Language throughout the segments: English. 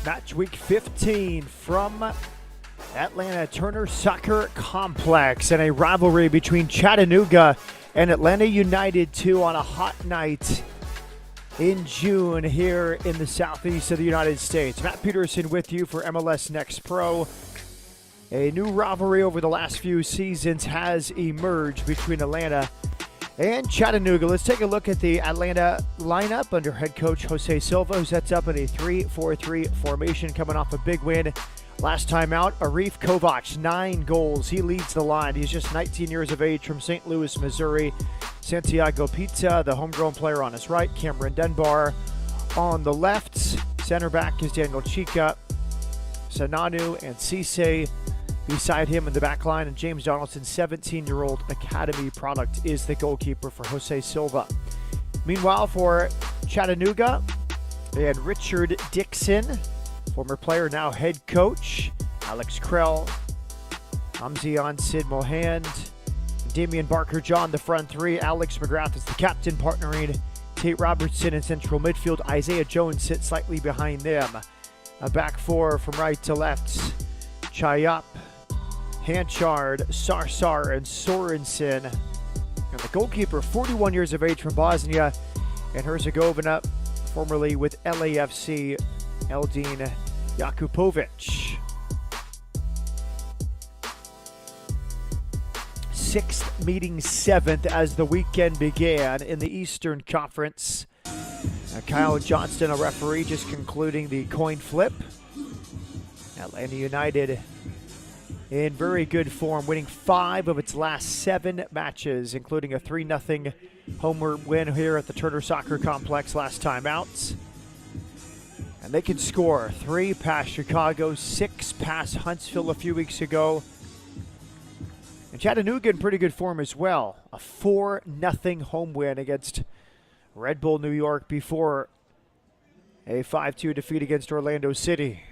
Match week 15 from Atlanta Turner Soccer Complex, and a rivalry between Chattanooga and Atlanta United, two on a hot night in June here in the southeast of the United States. Matt Peterson with you for MLS Next Pro. A new rivalry over the last few seasons has emerged between Atlanta and Chattanooga. Let's take a look at the Atlanta lineup under head coach Jose Silva, who sets up in a 3-4-3 formation, coming off a big win last time out. Arif Kovac, 9 goals. He leads the line. He's just 19 years of age, from St. Louis, Missouri. Santiago Pizza, the homegrown player, on his right. Cameron Dunbar on the left. Center back is Daniel Chica. Sananu and Cisse beside him in the back line. And James Donaldson, 17-year-old academy product, is the goalkeeper for Jose Silva. Meanwhile, for Chattanooga, they had Richard Dixon, former player, now head coach. Alex Krell, Hamzian Sid Mohand, Damian Barker-John, the front three. Alex McGrath is the captain, partnering Tate Robertson in central midfield. Isaiah Jones sits slightly behind them. A back four from right to left. Chayap, Hanchard, Sarsar, and Sorensen. And the goalkeeper, 41 years of age, from Bosnia and Herzegovina, formerly with LAFC, Eldin Jakupovic. Sixth meeting seventh as the weekend began in the Eastern Conference. Kyle Johnston, a referee, just concluding the coin flip. Atlanta United in very good form, winning 5 of its last 7 matches, including a 3-0 homeward win here at the Turner Soccer Complex last time out. And they can score 3 past Chicago, 6 past Huntsville a few weeks ago. And Chattanooga in pretty good form as well. A 4-0 home win against Red Bull New York before a 5-2 defeat against Orlando City.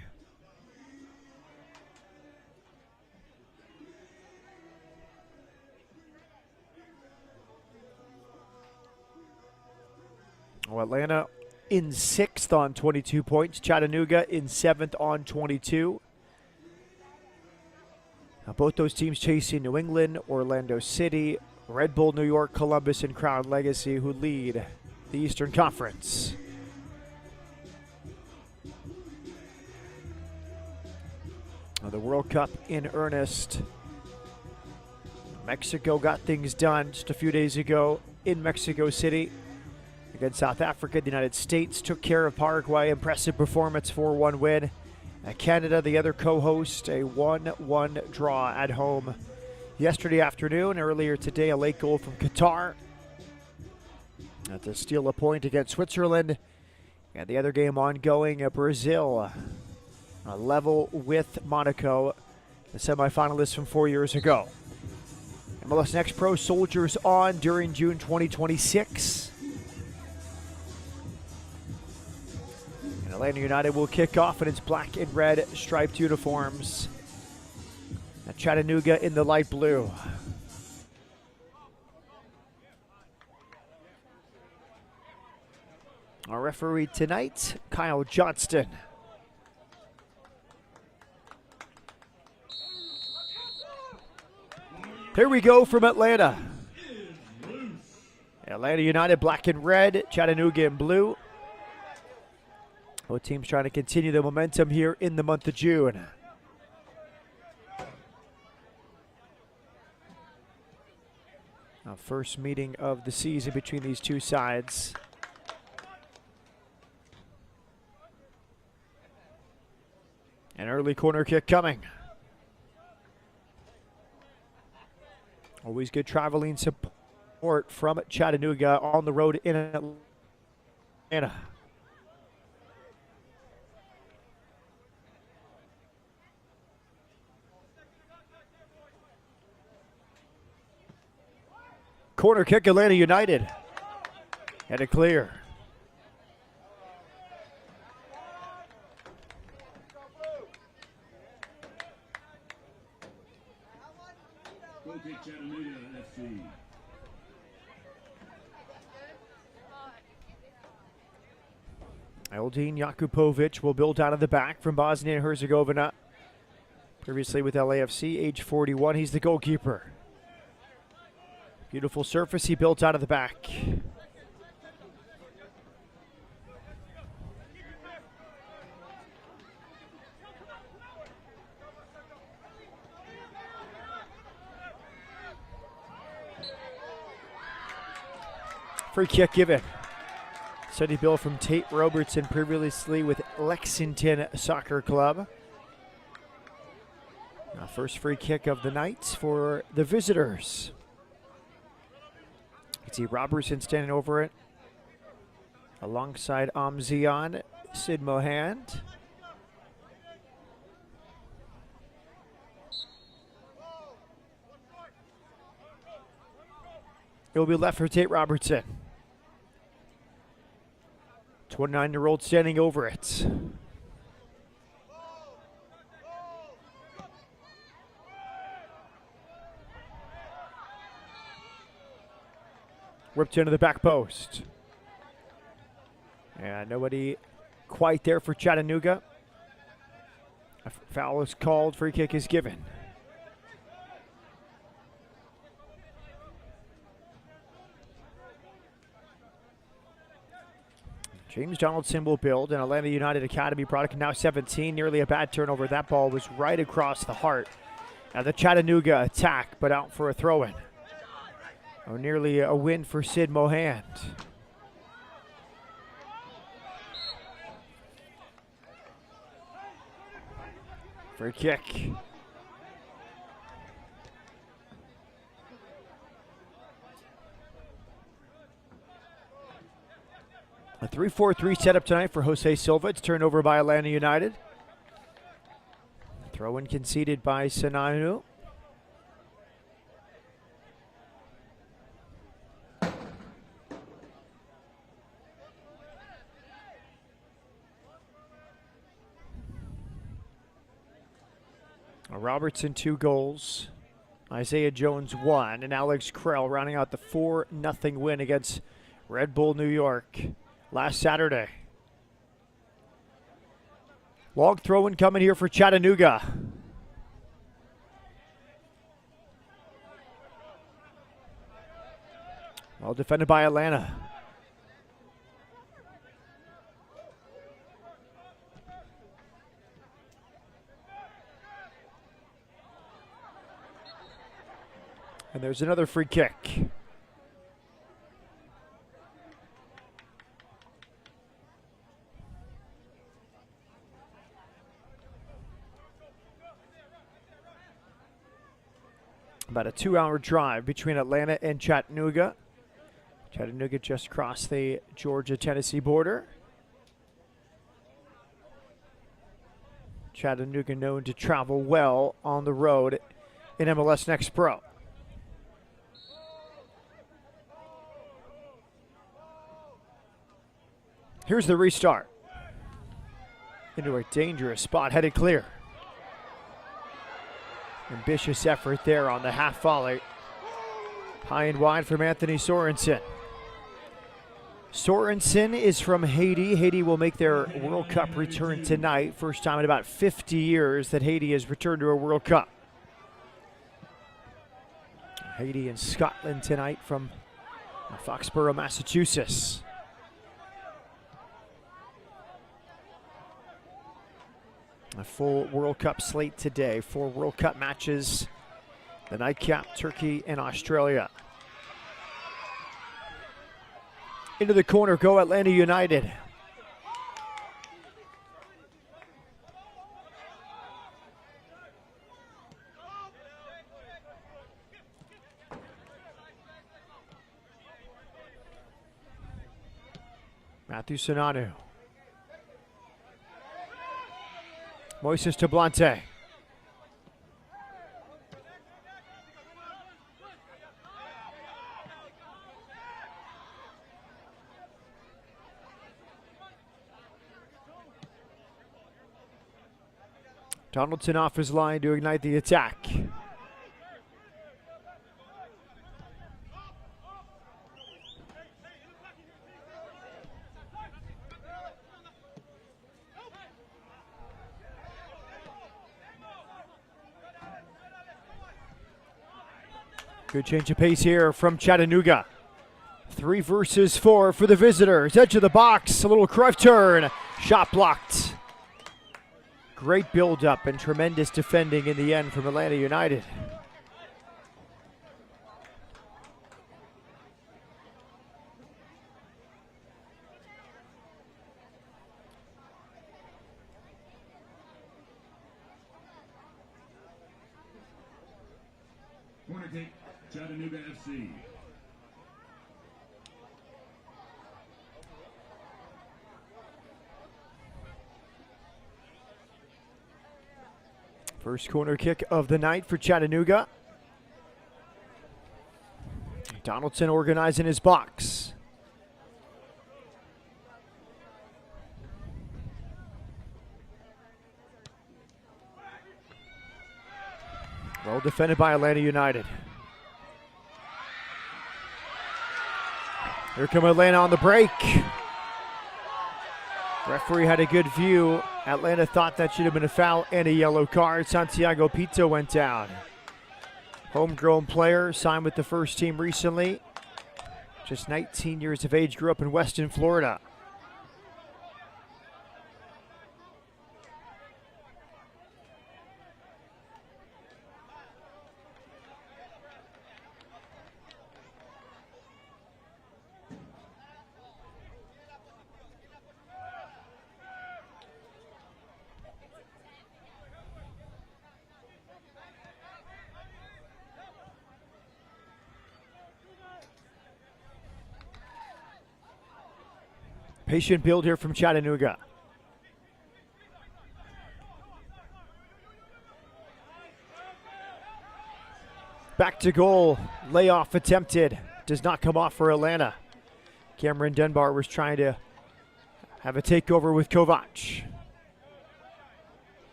Atlanta in 6th on 22 points. Chattanooga in 7th on 22. Now, both those teams chasing New England, Orlando City, Red Bull New York, Columbus, and Crown Legacy, who lead the Eastern Conference. Now, the World Cup in earnest. Mexico got things done just a few days ago in Mexico City against South Africa. The United States took care of Paraguay. Impressive performance, 4-1 win. Canada, the other co-host, a 1-1 draw at home yesterday afternoon. Earlier today, a late goal from Qatar to steal a point against Switzerland. And the other game ongoing, Brazil, a level with Monaco, the semifinalists from 4 years ago. MLS Next Pro soldiers on during June 2026. Atlanta United will kick off in its black and red striped uniforms. Chattanooga in the light blue. Our referee tonight, Kyle Johnston. Here we go from Atlanta. Atlanta United black and red, Chattanooga in blue. Both teams trying to continue the momentum here in the month of June. Our first meeting of the season between these two sides. An early corner kick coming. Always good traveling support from Chattanooga on the road in Atlanta. Corner kick, Atlanta United. And a clear. Chattanooga FC. Eldin Jakupovic will build out of the back from Bosnia and Herzegovina. Previously with LAFC, age 41, he's the goalkeeper. Beautiful surface he built out of the back. Free kick given. Steady bill from Tate Robertson, previously with Lexington Soccer Club. Now first free kick of the night for the visitors. You can see Robertson standing over it alongside Amzian, Sid Mohand. It will be left for Tate Robertson. 29-year-old standing over it. Whipped into the back post. And nobody quite there for Chattanooga. A foul is called, free kick is given. James Donaldson will build, an Atlanta United Academy product, now 17. Nearly a bad turnover. That ball was right across the heart. Now the Chattanooga attack, but out for a throw-in. Oh, nearly a win for Sid Mohand. Free kick. A 3-4-3 setup tonight for Jose Silva. It's turned over by Atlanta United. Throw-in conceded by Sananu. Robertson 2 goals. Isaiah Jones 1. And Alex Krell rounding out the 4-0 win against Red Bull New York last Saturday. Long throw-in coming here for Chattanooga. Well defended by Atlanta. And there's another free kick. About a 2-hour drive between Atlanta and Chattanooga. Chattanooga just crossed the Georgia-Tennessee border. Chattanooga known to travel well on the road in MLS Next Pro. Here's the restart. Into a dangerous spot, headed clear. Ambitious effort there on the half volley. High and wide from Anthony Sorensen. Sorensen is from Haiti. Haiti will make their World Cup return tonight. First time in about 50 years that Haiti has returned to a World Cup. Haiti and Scotland tonight from Foxborough, Massachusetts. A full World Cup slate today. 4 World Cup matches. The nightcap, Turkey and Australia. Into the corner go Atlanta United. Matthew Sananu. Moises Tablante. Donaldson off his line to ignite the attack. Good change of pace here from Chattanooga. 3 versus 4 for the visitors. Edge of the box, a little Cruyff turn. Shot blocked. Great build-up and tremendous defending in the end from Atlanta United. Corner kick, Chattanooga FC. First corner kick of the night for Chattanooga. Donaldson organizing his box. Well defended by Atlanta United. Here come Atlanta on the break. Referee had a good view. Atlanta thought that should have been a foul and a yellow card. Santiago Pito went down. Homegrown player, signed with the first team recently. Just 19 years of age, grew up in Weston, Florida. Patient build here from Chattanooga. Back to goal. Layoff attempted. Does not come off for Atlanta. Cameron Dunbar was trying to have a takeover with Kovac.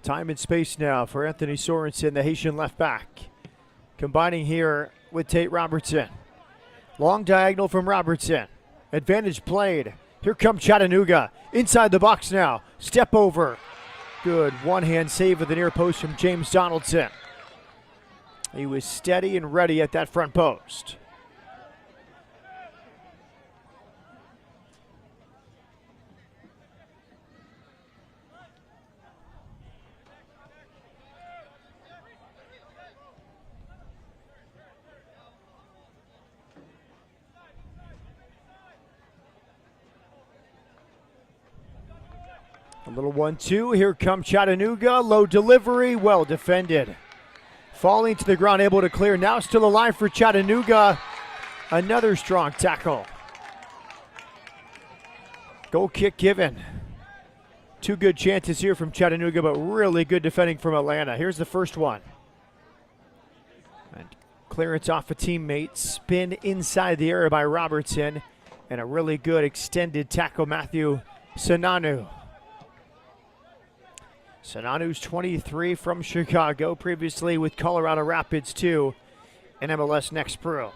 Time and space now for Anthony Sorensen, the Haitian left back. Combining here with Tate Robertson. Long diagonal from Robertson. Advantage played. Here comes Chattanooga. Inside the box now. Step over. Good one-hand save of the near post from James Donaldson. He was steady and ready at that front post. A little 1-2. Here comes Chattanooga. Low delivery. Well defended. Falling to the ground, able to clear. Now still alive for Chattanooga. Another strong tackle. Goal kick given. 2 good chances here from Chattanooga, but really good defending from Atlanta. Here's the first one. And clearance off a teammate. Spin inside the area by Robertson. And a really good extended tackle, Matthew Sananu. Sananu's 23 from Chicago, previously with Colorado Rapids too, in MLS Next Pro.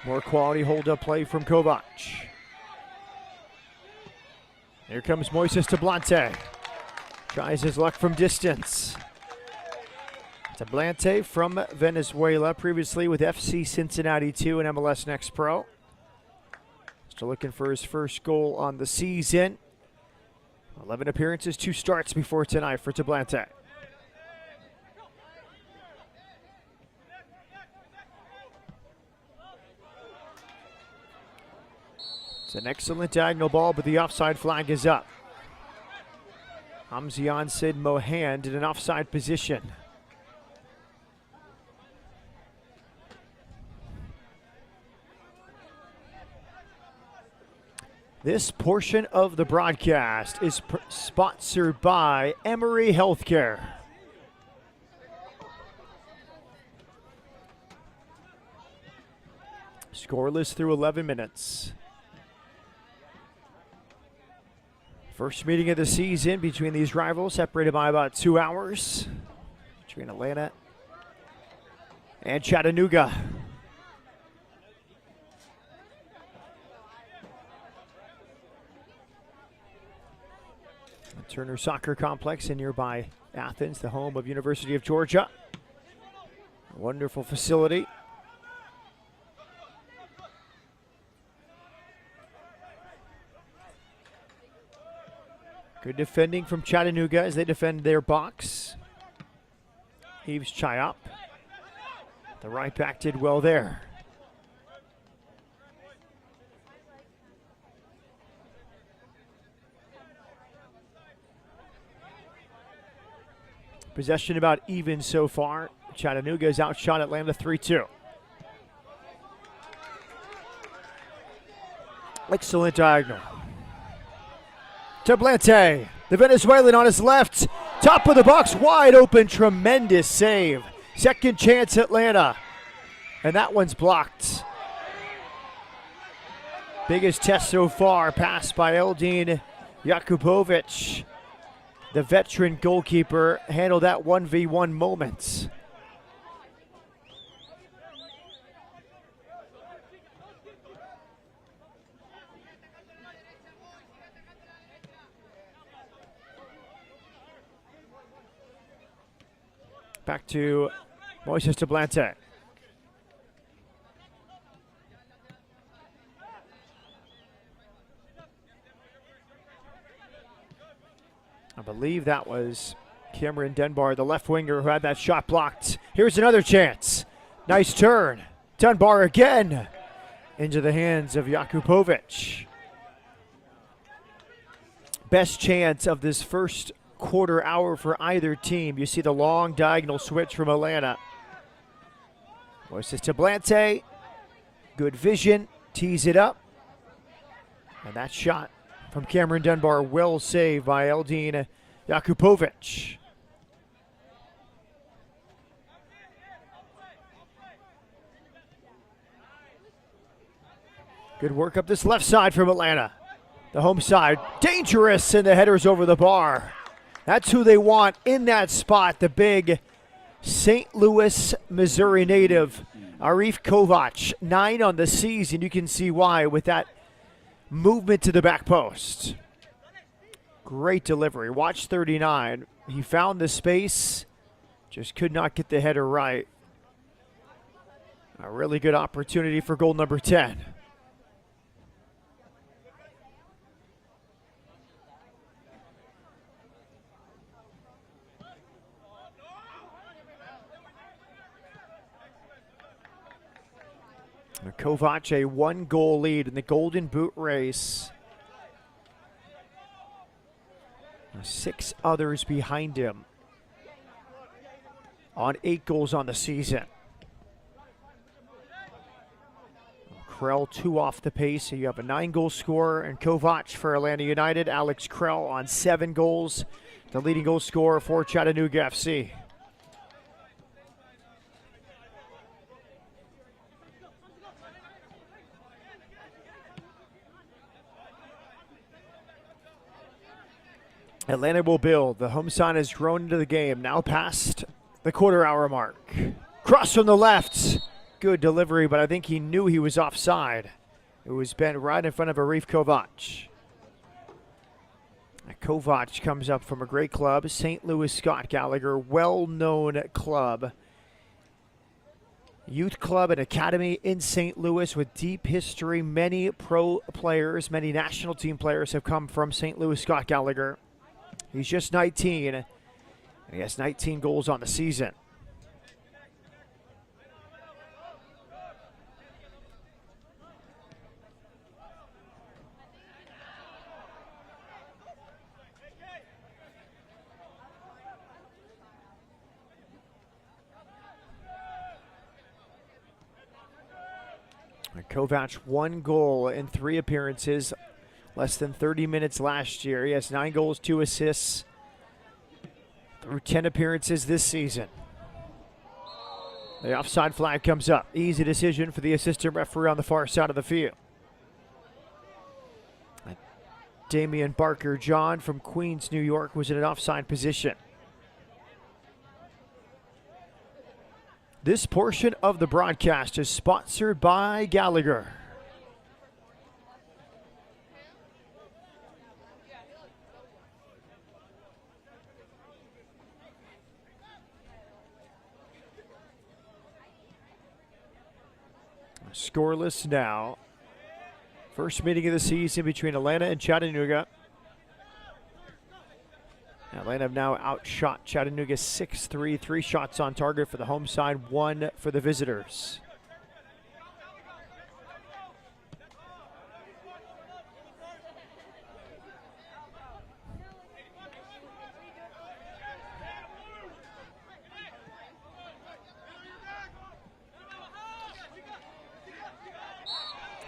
More quality hold-up play from Kovac. Here comes Moises Tablante. Tries his luck from distance. Tablante from Venezuela, previously with FC Cincinnati 2 in MLS Next Pro. Still looking for his first goal on the season. 11 appearances, 2 starts before tonight for Tablante. It's an excellent diagonal ball, but the offside flag is up. Hamzian Sid Mohand in an offside position. This portion of the broadcast is sponsored by Emory Healthcare. Scoreless through 11 minutes. First meeting of the season between these rivals, separated by about 2 hours, between Atlanta and Chattanooga. The Turner Soccer Complex in nearby Athens, the home of University of Georgia. A wonderful facility. Good defending from Chattanooga as they defend their box. Yves Chayop. The right back did well there. Possession about even so far. Chattanooga has outshot Atlanta 3-2. Excellent diagonal. To Blante, the Venezuelan on his left. Top of the box, wide open, tremendous save. Second chance Atlanta. And that one's blocked. Biggest test so far, pass by Eldin Jakubovic. The veteran goalkeeper handled that 1v1 moment. Back to Moises de Blante. I believe that was Cameron Dunbar, the left winger, who had that shot blocked. Here's another chance. Nice turn. Dunbar again into the hands of Jakubovic. Best chance of this first quarter hour for either team. You see the long diagonal switch from Atlanta. Moises de Blante, good vision, tees it up. And that shot from Cameron Dunbar, well saved by Eldin Jakubovic. Good work up this left side from Atlanta. The home side, dangerous, and the header's over the bar. That's who they want in that spot, the big St. Louis, Missouri native, Arif Kovac. 9 on the season. You can see why with that movement to the back post. Great delivery. Watch 39. He found the space, just could not get the header right. A really good opportunity for goal number 10. Kovac, a 1-goal lead in the Golden Boot race. 6 others behind him on 8 goals on the season. Krell 2 off the pace, so you have a 9-goal scorer, and Kovac for Atlanta United. Alex Krell on 7 goals, the leading goal scorer for Chattanooga FC. Atlanta will build. The home side has grown into the game, now past the quarter-hour mark. Cross from the left. Good delivery, but I think he knew he was offside. It was bent right in front of Arif Kovac. Kovac comes up from a great club, St. Louis Scott Gallagher, well-known club. Youth club and academy in St. Louis with deep history. Many pro players, many national team players have come from St. Louis Scott Gallagher. He's just 19, and he has 19 goals on the season. Kovac, 1 goal in 3 appearances. Less than 30 minutes last year. He has 9 goals, 2 assists through 10 appearances this season. The offside flag comes up. Easy decision for the assistant referee on the far side of the field. Damian Barker John from Queens, New York, was in an offside position. This portion of the broadcast is sponsored by Gallagher. Scoreless now. First meeting of the season between Atlanta and Chattanooga. Atlanta have now outshot Chattanooga 6-3. 3 shots on target for the home side, 1 for the visitors.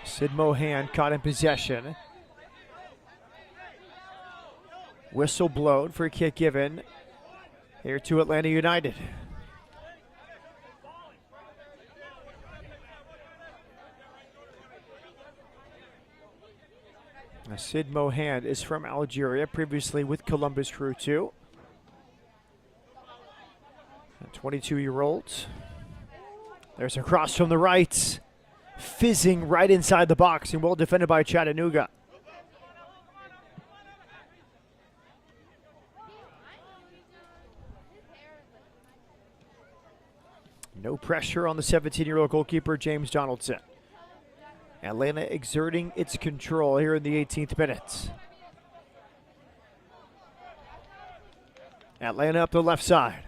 Sid Mohan caught in possession. Whistle blown, free kick given here to Atlanta United. Now, Sid Mohan is from Algeria, previously with Columbus Crew 2. A 22-year-old. There's a cross from the right. Fizzing right inside the box and well defended by Chattanooga. No pressure on the 17-year-old goalkeeper, James Donaldson. Atlanta exerting its control here in the 18th minute. Atlanta up the left side.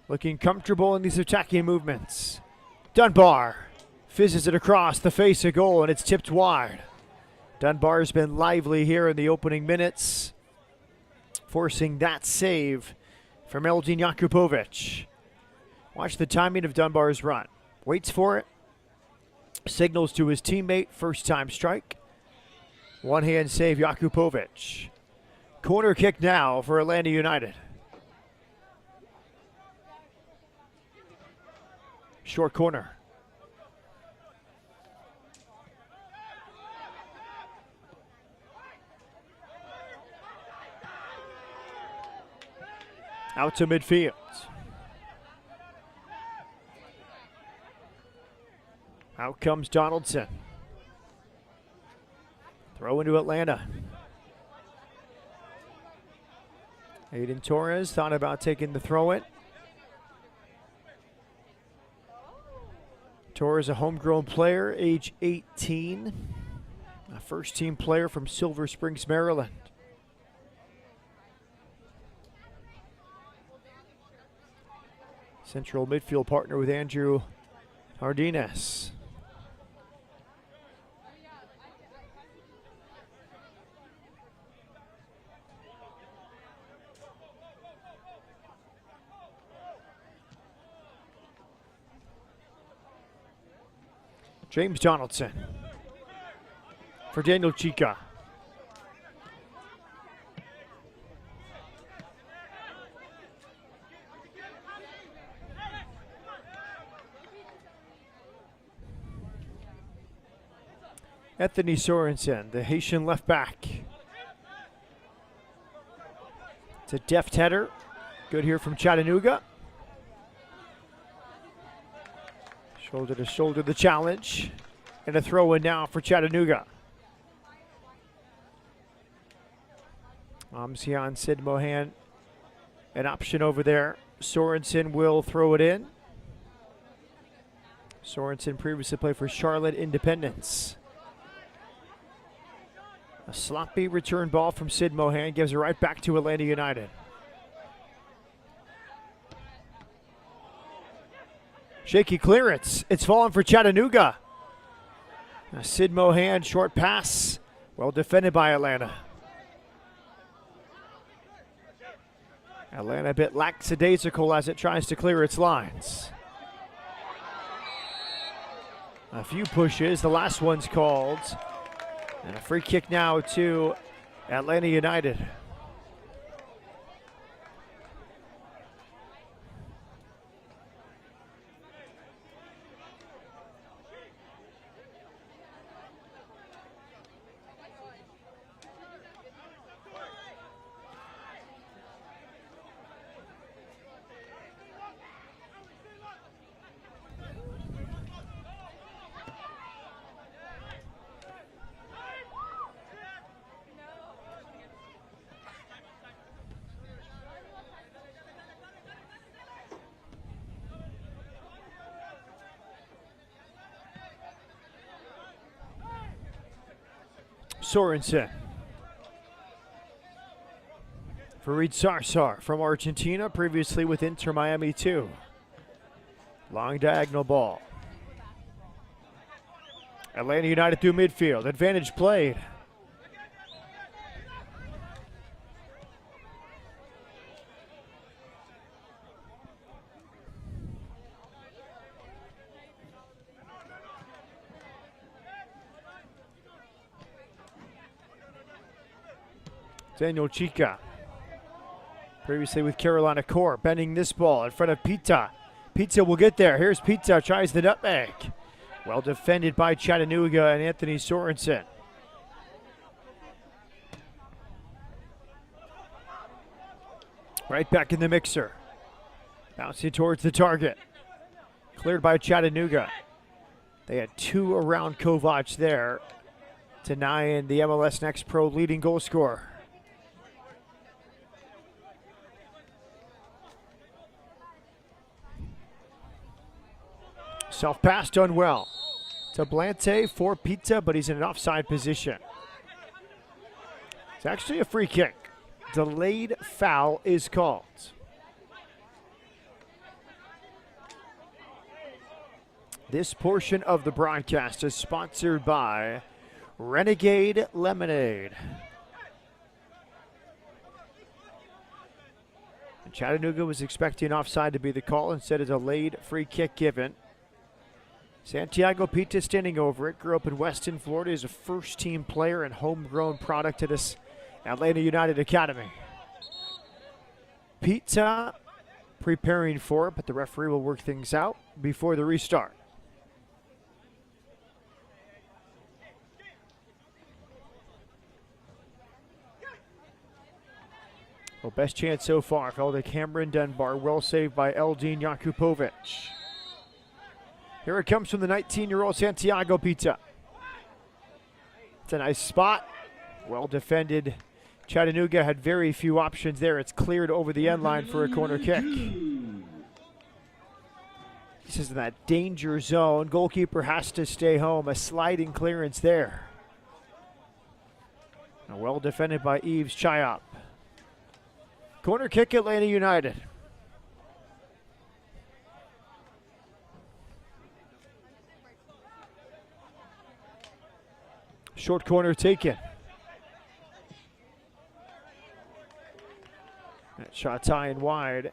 Looking comfortable in these attacking movements. Dunbar fizzes it across the face of goal, and it's tipped wide. Dunbar's been lively here in the opening minutes, forcing that save from Eldin Jakupovic. Watch the timing of Dunbar's run. Waits for it. Signals to his teammate. First time strike. One hand save, Jakupovic. Corner kick now for Atlanta United. Short corner. Out to midfield. Out comes Donaldson. Throw into Atlanta. Aiden Torres thought about taking the throw in. Torres, a homegrown player, age 18. A first-team player from Silver Springs, Maryland. Central midfield partner with Andrew Hardines. James Donaldson for Daniel Chica. Anthony Sorensen, the Haitian left back. It's a deft header. Good here from Chattanooga. Shoulder to shoulder the challenge. And a throw in now for Chattanooga. Amzian Sid Mohan, an option over there. Sorensen will throw it in. Sorensen previously played for Charlotte Independence. A sloppy return ball from Sid Mohan gives it right back to Atlanta United. Shaky clearance. It's fallen for Chattanooga. Sid Mohan, short pass. Well defended by Atlanta. Atlanta a bit lackadaisical as it tries to clear its lines. A few pushes. The last one's called. And a free kick now to Atlanta United. Sorensen. Farid Sarsar from Argentina, previously with Inter Miami 2. Long diagonal ball. Atlanta United through midfield. Advantage played. Daniel Chica, previously with Carolina Core, bending this ball in front of Pita. Pizza will get there. Here's Pizza, tries the nutmeg. Well defended by Chattanooga and Anthony Sorensen. Right back in the mixer. Bouncing towards the target. Cleared by Chattanooga. They had 2 around Kovac there, denying the MLS Next Pro leading goal scorer. Self-pass done well. To Blante for Pizza, but he's in an offside position. It's actually a free kick. Delayed foul is called. This portion of the broadcast is sponsored by Renegade Lemonade. And Chattanooga was expecting offside to be the call, instead a delayed free kick given. Santiago Pita standing over it. Grew up in Weston, Florida. Is a first-team player and homegrown product to this Atlanta United Academy. Pita preparing for it, but the referee will work things out before the restart. Well, best chance so far fell to Cameron Dunbar. Well saved by Eldin Jakupovic. Here it comes from the 19-year-old Santiago Pita. It's a nice spot. Well defended. Chattanooga had very few options there. It's cleared over the end line for a corner kick. This is in that danger zone. Goalkeeper has to stay home. A sliding clearance there. And well defended by Yves Chayop. Corner kick, Atlanta United. Short corner taken. That shot high and wide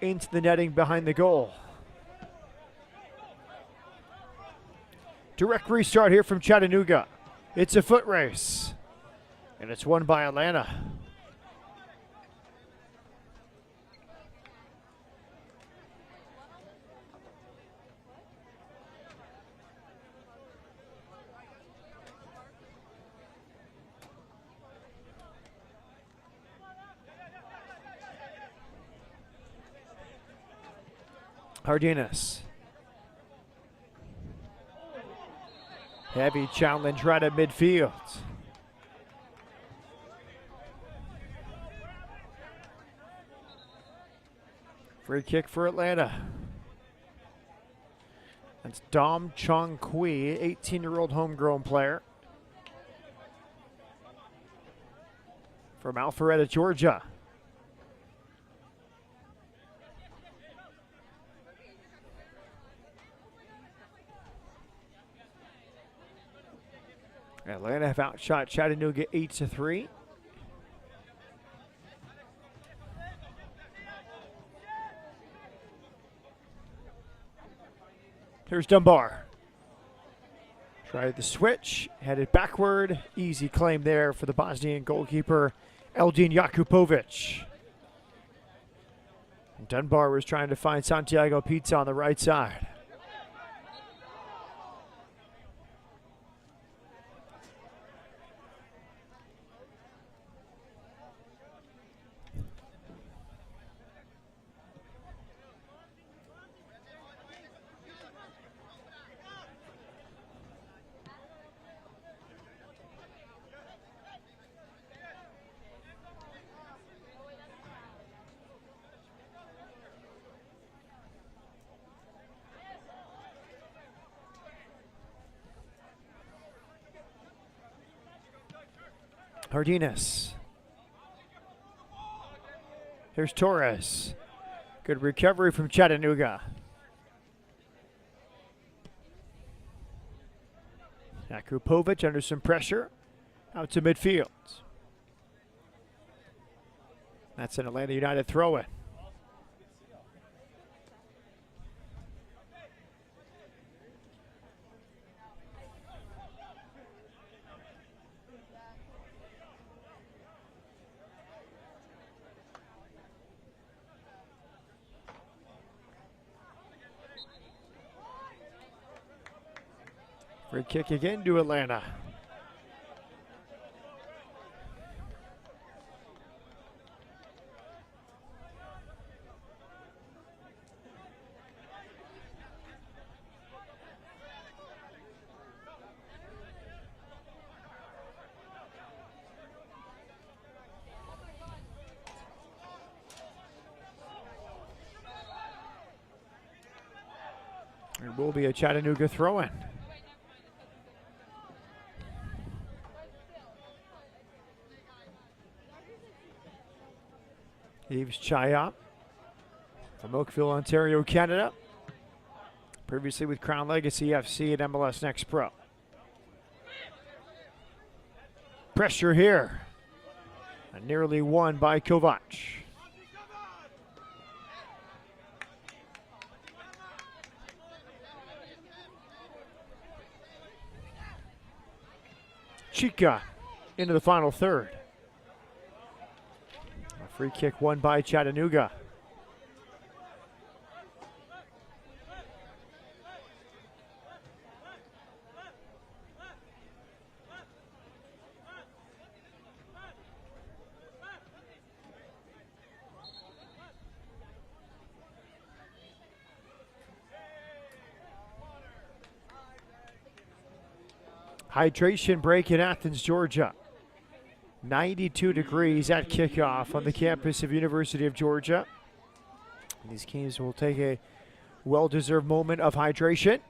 into the netting behind the goal. Direct restart here from Chattanooga. It's a foot race, and it's won by Atlanta. Cardenas. Heavy challenge right at midfield. Free kick for Atlanta. That's Dom Chong Kui, 18-year-old homegrown player from Alpharetta, Georgia. Atlanta have outshot Chattanooga 8-3. Here's Dunbar. Tried the switch, headed backward. Easy claim there for the Bosnian goalkeeper, Eldin Jakupovic. And Dunbar was trying to find Santiago Pizza on the right side. Martinez. Here's Torres. Good recovery from Chattanooga. Akupovic under some pressure. Out to midfield. That's an Atlanta United throw-in. Free kick again to Atlanta. There will be a Chattanooga throw-in. Yves Chayop from Oakville, Ontario, Canada. Previously with Crown Legacy FC and MLS Next Pro. Pressure here. And nearly won by Kovac. Chica into the final third. A free kick won by Chattanooga. Hydration break in Athens, Georgia. 92 degrees at kickoff on the campus of University of Georgia. These teams will take a well-deserved moment of hydration.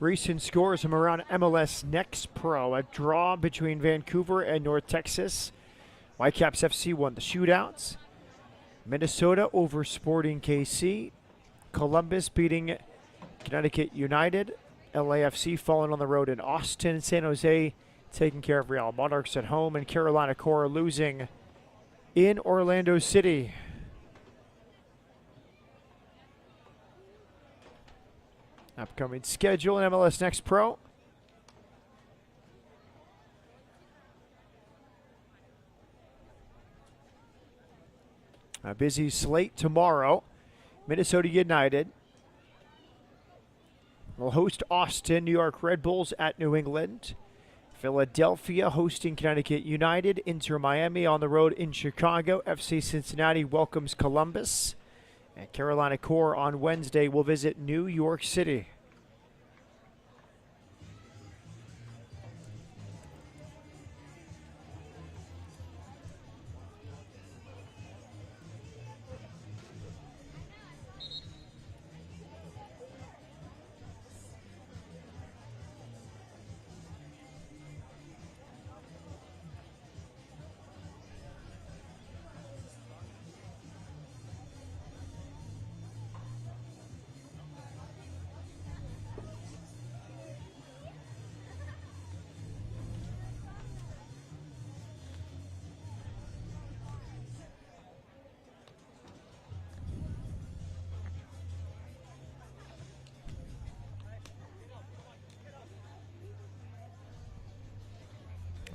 Recent scores from around MLS Next Pro. A draw between Vancouver and North Texas. Whitecaps FC won the shootouts. Minnesota over Sporting KC. Columbus beating Connecticut United. LAFC falling on the road in Austin. San Jose taking care of Real Monarchs at home. And Carolina Core losing in Orlando City. Upcoming schedule in MLS Next Pro. A busy slate tomorrow. Minnesota United will host Austin. New York Red Bulls at New England. Philadelphia hosting Connecticut United. Inter Miami on the road in Chicago. FC Cincinnati welcomes Columbus. And Carolina Core on Wednesday will visit New York City.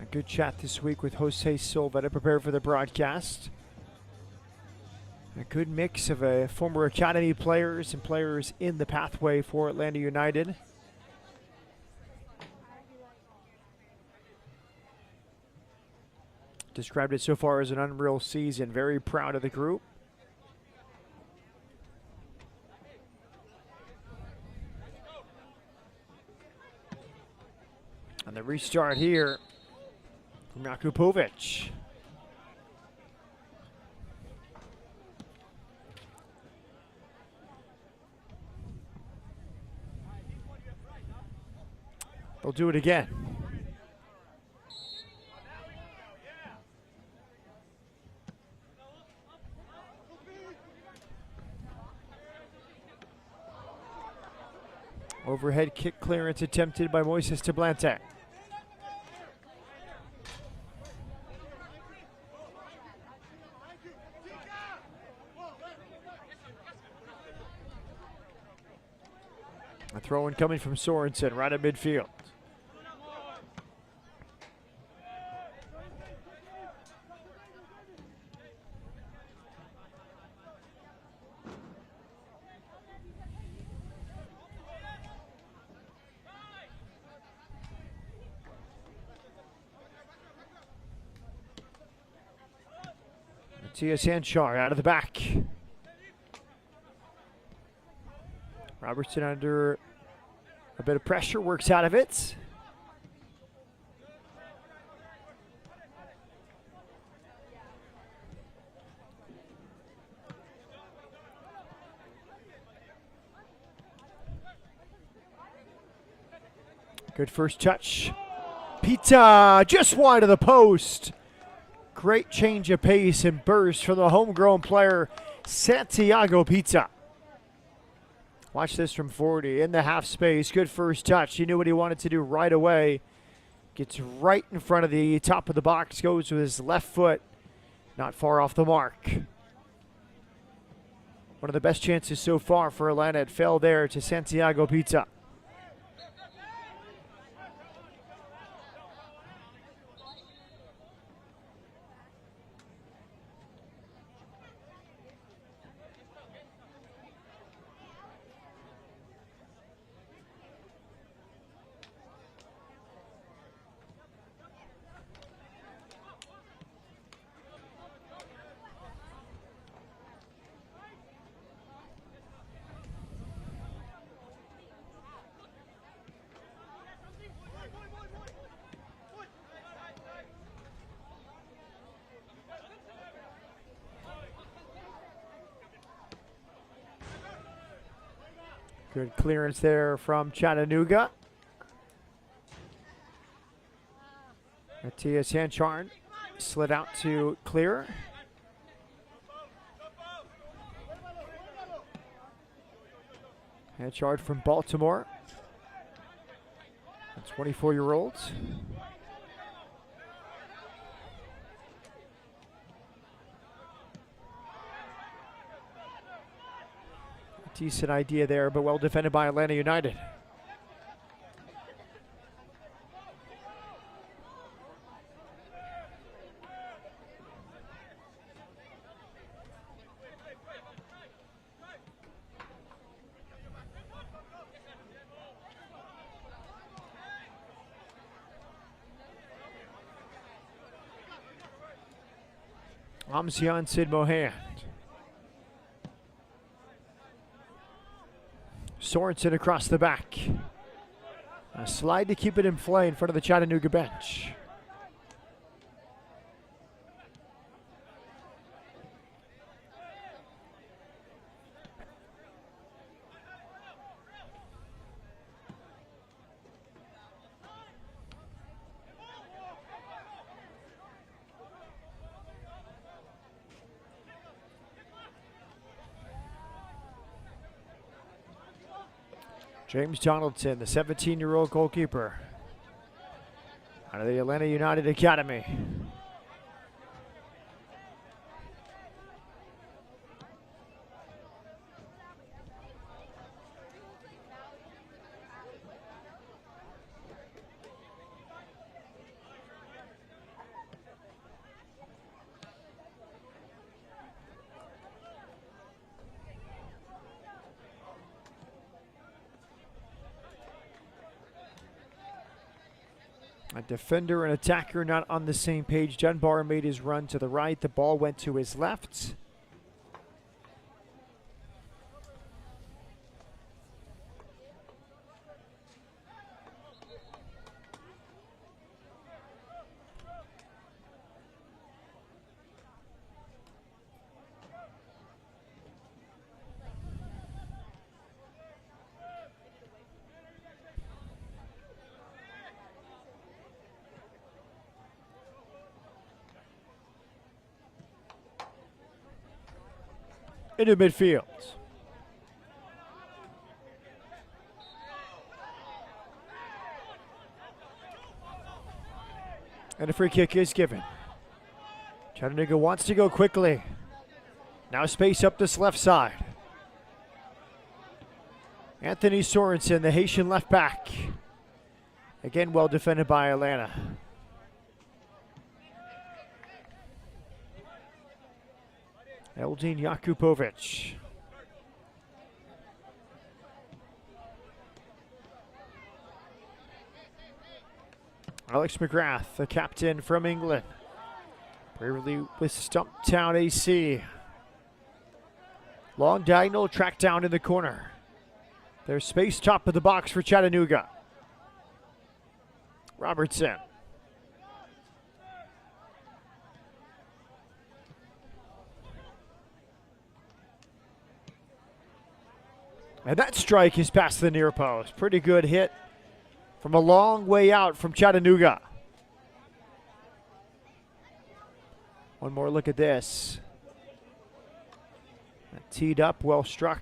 A good chat this week with Jose Silva to prepare for the broadcast. A good mix of former academy players and players in the pathway for Atlanta United. Described it so far as an unreal season. Very proud of the group. Restart here from Jakupovic. They'll do it again. Overhead kick clearance attempted by Moises Tablante. A throw in coming from Sorensen right at midfield. Matias Anchar out of the back. Robertson under a bit of pressure, works out of it. Good first touch. Pizza just wide of the post. Great change of pace and burst from the homegrown player, Santiago Pizza. Watch this from 40 in the half space. Good first touch. He knew what he wanted to do right away. Gets right in front of the top of the box. Goes with his left foot. Not far off the mark. One of the best chances so far for Atlanta. It fell there to Santiago Pizza. Good clearance there from Chattanooga. Matias Hanchard slid out to clear. Hanchard from Baltimore. 24-year-old. Decent idea there, but well defended by Atlanta United. Amzian Sid Mohan. Sorensen across the back. A slide to keep it in play in front of the Chattanooga bench. James Donaldson, the 17-year-old goalkeeper out of the Atlanta United Academy. A defender and attacker not on the same page. Dunbar made his run to the right. The ball went to his left. into midfield. And a free kick is given. Chattanooga wants to go quickly. Now space up this left side. Anthony Sorensen, the Haitian left back. Again, well defended by Atlanta. Eldin Jakupovic. Alex McGrath, the captain from England. Previously with Stumptown AC. Long diagonal, track down in the corner. There's space top of the box for Chattanooga. Robertson. And that strike is past the near post. Pretty good hit from a long way out from Chattanooga. One more look at this. Teed up, well struck.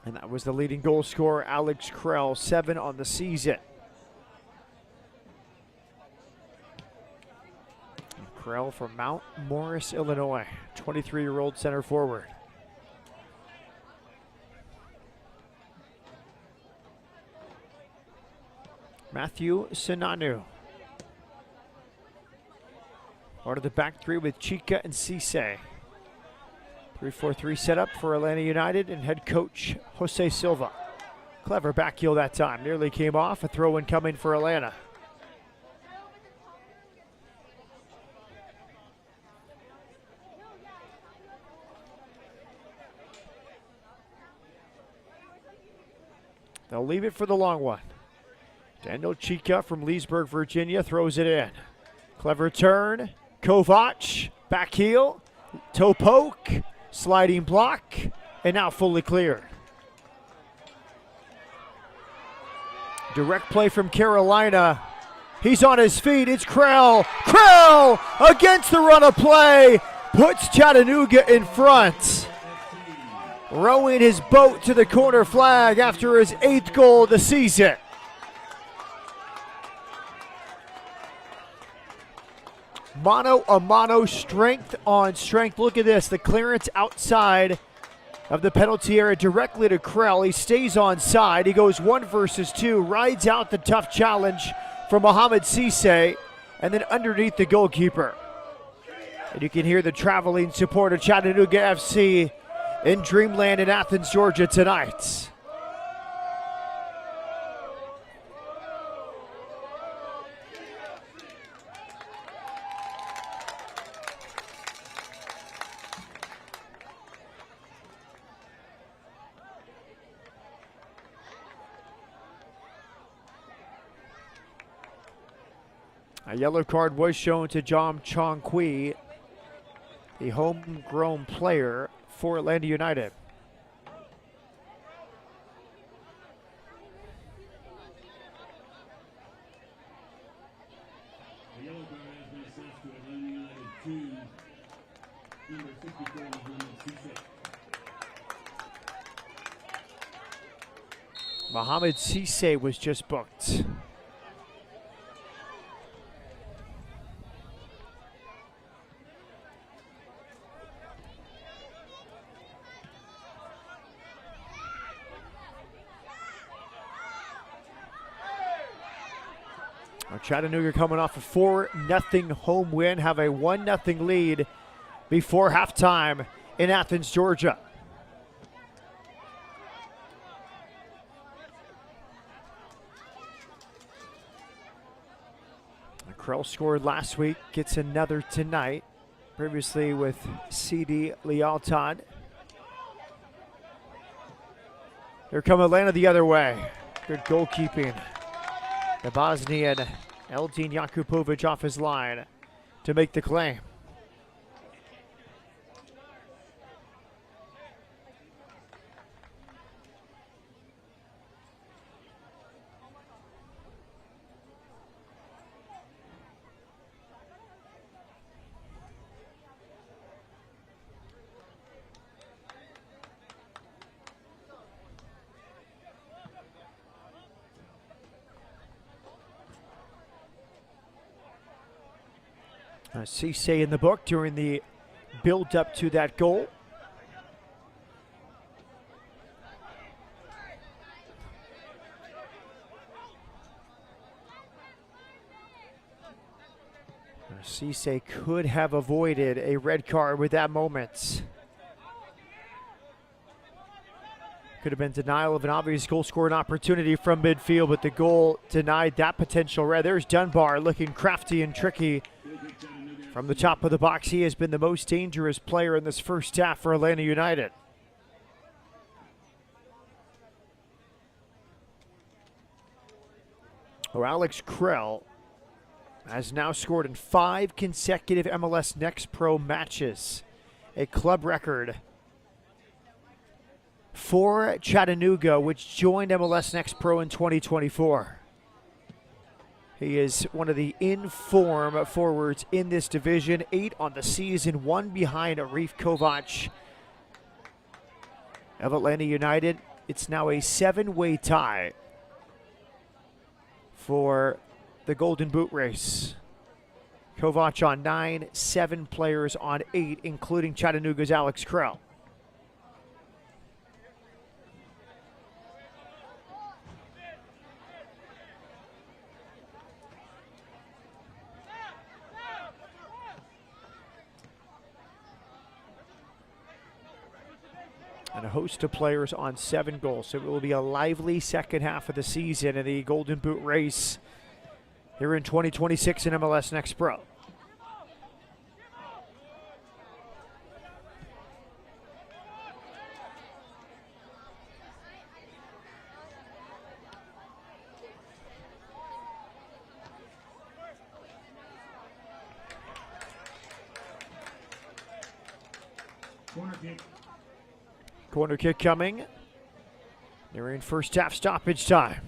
And that was the leading goal scorer, Alex Krell, 7 on the season. Krell from Mount Morris, Illinois, 23-year-old center forward. Matthew Sinanu. Part of the back three with Chica and Cisse. 3-4-3 setup for Atlanta United and head coach Jose Silva. Clever back heel that time. Nearly came off. A throw-in coming for Atlanta. They'll leave it for the long one. Daniel Chica from Leesburg, Virginia throws it in. Clever turn. Kovac, back heel, toe poke, sliding block, and now fully cleared. Direct play from Carolina. He's on his feet. It's Krell. Krell against the run of play. Puts Chattanooga in front. Rowing his boat to the corner flag after his 8th goal of the season. Mano a mano, strength on strength. Look at this. The clearance outside of the penalty area directly to Krell. He stays on side. He goes 1 versus 2. Rides out the tough challenge from Mohamed Cisse. And then underneath the goalkeeper. And you can hear the traveling support of Chattanooga FC in Dreamland in Athens, Georgia tonight. A yellow card was shown to Jom Chong Kui, the homegrown player for Atlanta United. A yellow card has been assessed to Atlanta United 2. Number 54 is Mohamed Cisse was just booked. Chattanooga coming off a 4-0 home win, have a 1-0 lead before halftime in Athens, Georgia. Krell scored last week, gets another tonight, previously with CD Lealtad. Here come Atlanta the other way. Good goalkeeping. The Bosnian Eldin Jakupovic off his line to make the claim. Cisse in the book during the build-up to that goal. Cisse could have avoided a red card with that moment. Could have been denial of an obvious goal scoring opportunity from midfield, but the goal denied that potential red. There's Dunbar looking crafty and tricky from the top of the box. He has been the most dangerous player in this first half for Atlanta United. Well, Alex Krell has now scored in 5 consecutive MLS Next Pro matches, a club record for Chattanooga, which joined MLS Next Pro in 2024. He is one of the in-form forwards in this division, 8 on the season, 1 behind Arif Kovac of Atlanta United. It's now a 7-way tie for the Golden Boot race. Kovac on 9, 7 players on 8, including Chattanooga's Alex Krell. And a host of players on 7 goals. So it will be a lively second half of the season in the Golden Boot race here in 2026 in MLS Next Pro. Corner kick. Corner kick coming. They're in first half stoppage time.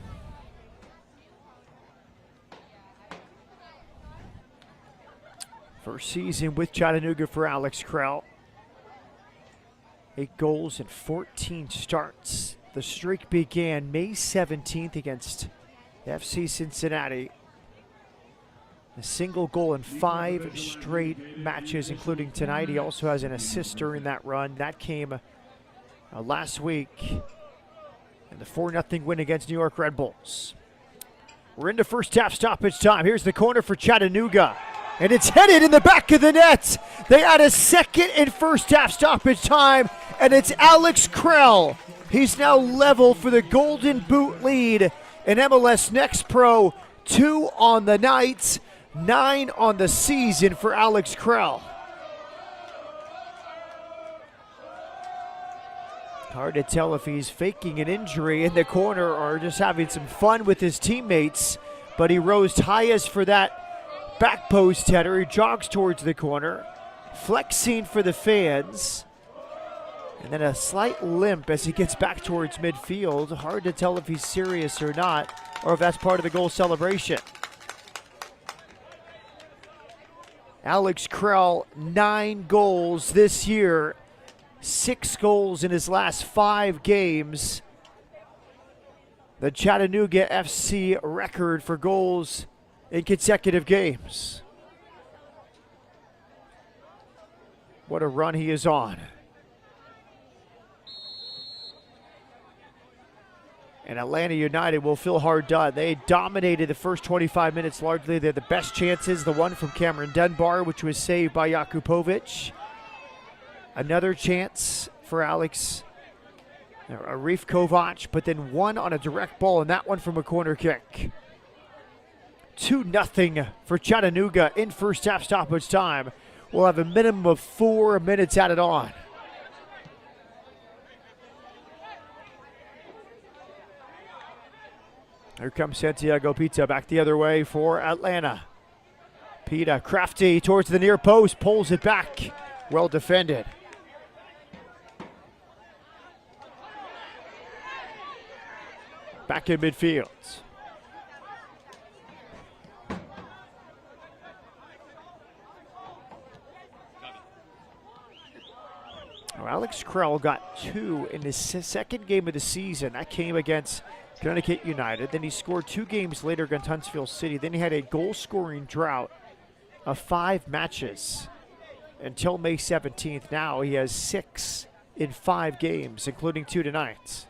First season with Chattanooga for Alex Krell. 8 goals and 14 starts. The streak began May 17th against FC Cincinnati. A single goal in 5 straight matches, including tonight. He also has an assist during that run. That came last week in the 4-0 win against New York Red Bulls. We're into first half stoppage time. Here's the corner for Chattanooga, and it's headed in the back of the net. They add a second in first half stoppage time, and it's Alex Krell. He's now level for the Golden Boot lead in MLS Next Pro. 2 on the night, 9 on the season for Alex Krell. Hard to tell if he's faking an injury in the corner or just having some fun with his teammates, but he rose highest for that back post header. He jogs towards the corner, flexing for the fans, and then a slight limp as he gets back towards midfield. Hard to tell if he's serious or not, or if that's part of the goal celebration. Alex Krell, 9 goals this year, 6 goals in his last 5 games. The Chattanooga FC record for goals in consecutive games. What a run he is on. And Atlanta United will feel hard done. They dominated the first 25 minutes largely. They had the best chances, the one from Cameron Dunbar, which was saved by Jakupovic. Another chance for Arif Kovac, but then one on a direct ball, and that one from a corner kick. 2-0 for Chattanooga in first half stoppage time. We'll have a minimum of 4 minutes added on. Here comes Santiago Pita back the other way for Atlanta. Pita, crafty towards the near post, pulls it back. Well defended. Back in midfield. Well, Alex Krell got 2 in his second game of the season. That came against Connecticut United. Then he scored 2 games later against Huntsville City. Then he had a goal-scoring drought of 5 matches until May 17th. Now he has 6 in 5 games, including 2 tonight.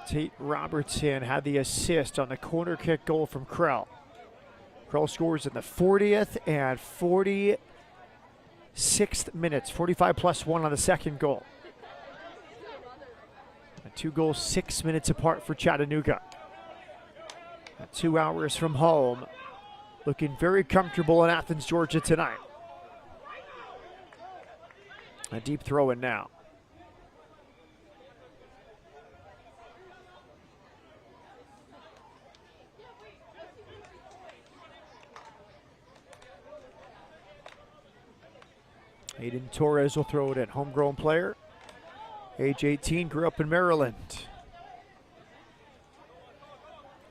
Tate Robertson had the assist on the corner kick goal from Krell. Krell scores in the 40th and 46th minutes, 45 plus 1 on the second goal. And 2 goals 6 minutes apart for Chattanooga. 2 hours from home, looking very comfortable in Athens, Georgia tonight. A deep throw in now. Aiden Torres will throw it in. Homegrown player, age 18, grew up in Maryland.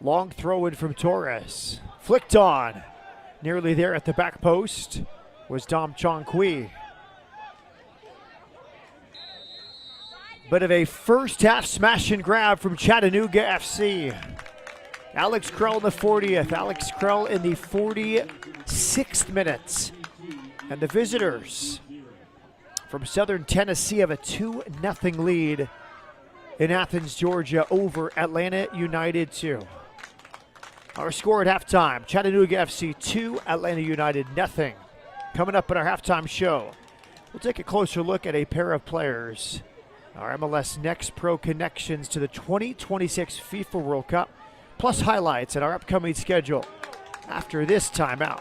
Long throw in from Torres. Flicked on. Nearly there at the back post was Dom Chong Kui. Bit of a first half smash and grab from Chattanooga FC. Alex Krell in the 40th. Alex Krell in the 46th minute. And the visitors from Southern Tennessee have a 2-0 lead in Athens, Georgia over Atlanta United 2. Our score at halftime, Chattanooga FC 2, Atlanta United 0. Coming up in our halftime show, we'll take a closer look at a pair of players. Our MLS Next Pro connections to the 2026 FIFA World Cup, plus highlights at our upcoming schedule after this timeout.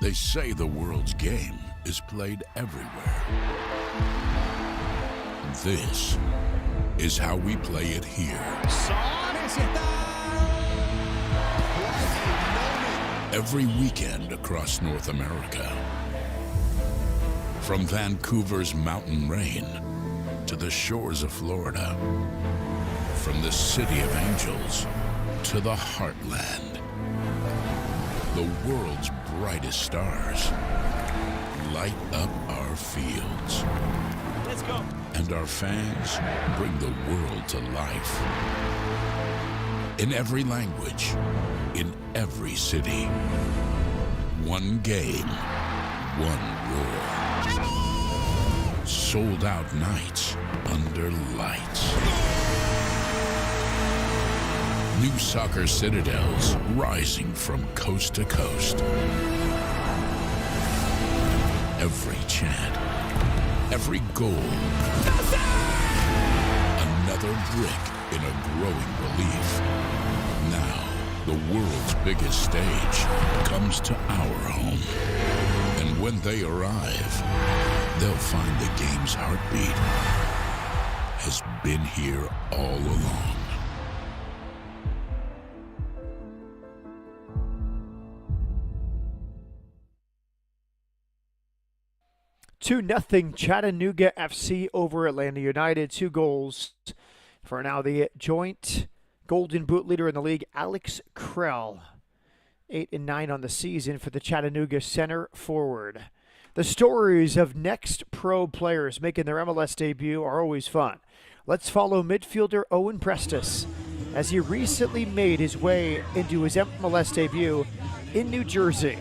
They say the world's game is played everywhere. This is how we play it here. Every weekend across North America. From Vancouver's mountain rain to the shores of Florida. From the City of Angels to the Heartland. The world's brightest stars light up our fields. Let's go. And our fans bring the world to life. In every language, in every city. One game, one roar. Sold out nights under lights. New soccer citadels rising from coast to coast. Every chant, every goal, another brick in a growing relief. Now, the world's biggest stage comes to our home. And when they arrive, they'll find the game's heartbeat has been here all along. 2-0 Chattanooga FC over Atlanta United. 2 goals for now the joint Golden Boot leader in the league, Alex Krell. 8 and 9 on the season for the Chattanooga center forward. The stories of next pro players making their MLS debut are always fun. Let's follow midfielder Owen Prestis as he recently made his way into his MLS debut in New Jersey.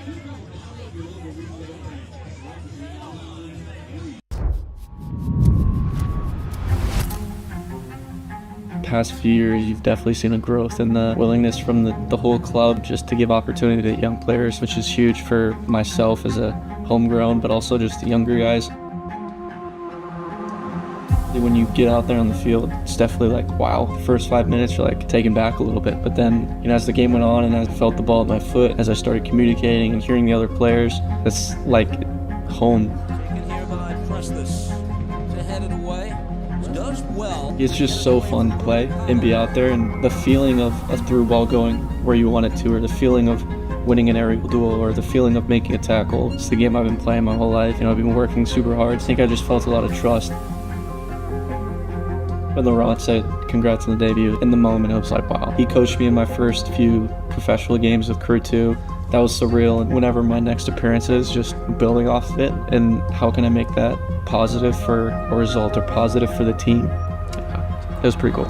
past few years, you've definitely seen a growth in the willingness from the whole club just to give opportunity to young players, which is huge for myself as a homegrown, but also just the younger guys. When you get out there on the field, it's definitely like, wow, the first 5 minutes you're like taken back a little bit. But then, as the game went on and as I felt the ball at my foot, as I started communicating and hearing the other players, it's like home. Taken here by Prestis to head it away. Does well. It's just so fun to play and be out there, and the feeling of a through ball going where you want it to, or the feeling of winning an aerial duel, or the feeling of making a tackle. It's the game I've been playing my whole life. I've been working super hard. I think I just felt a lot of trust. When Laurent said congrats on the debut, in the moment it was like, wow. He coached me in my first few professional games with Crew 2. That was surreal, and whenever my next appearance is, just building off of it and how can I make that positive for a result or positive for the team. It was pretty cool.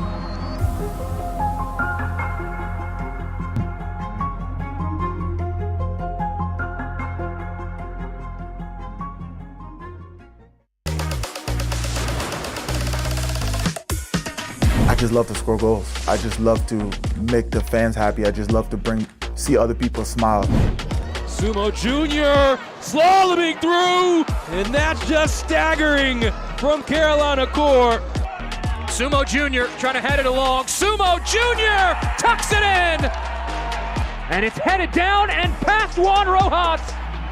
I just love to score goals. I just love to make the fans happy. I just love to see other people smile. Sumo Jr. slaloming through, and that's just staggering from Carolina Core. Sumo Jr. trying to head it along. Sumo Jr. tucks it in, and it's headed down and past Juan Rojas.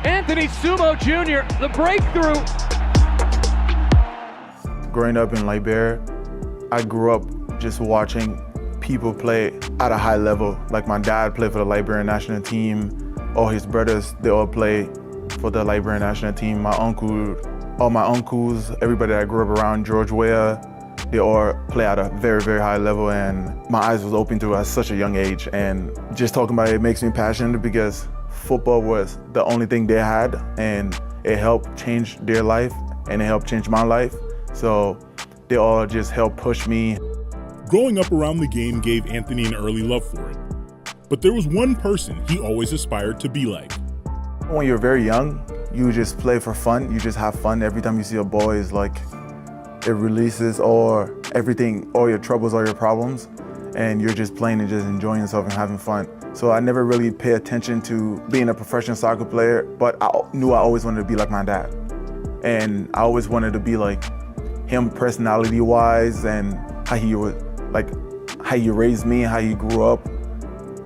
Anthony Sumo Jr., the breakthrough. Growing up in Liberia, I grew up just watching people play at a high level. Like my dad played for the Liberian national team. All his brothers, they all play for the Liberian national team. All my uncles, everybody that I grew up around, George Weah, they all play at a very, very high level, and my eyes was open to it at such a young age. And just talking about it makes me passionate because football was the only thing they had, and it helped change their life, and it helped change my life. So they all just helped push me. Growing up around the game gave Anthony an early love for it. But there was one person he always aspired to be like. When you're very young, you just play for fun. You just have fun. Every time you see a ball, it's like it releases all your troubles, all your problems, and you're just playing and just enjoying yourself and having fun. So I never really pay attention to being a professional soccer player, but I knew I always wanted to be like my dad. And I always wanted to be like him personality-wise, and how he raised me, how he grew up,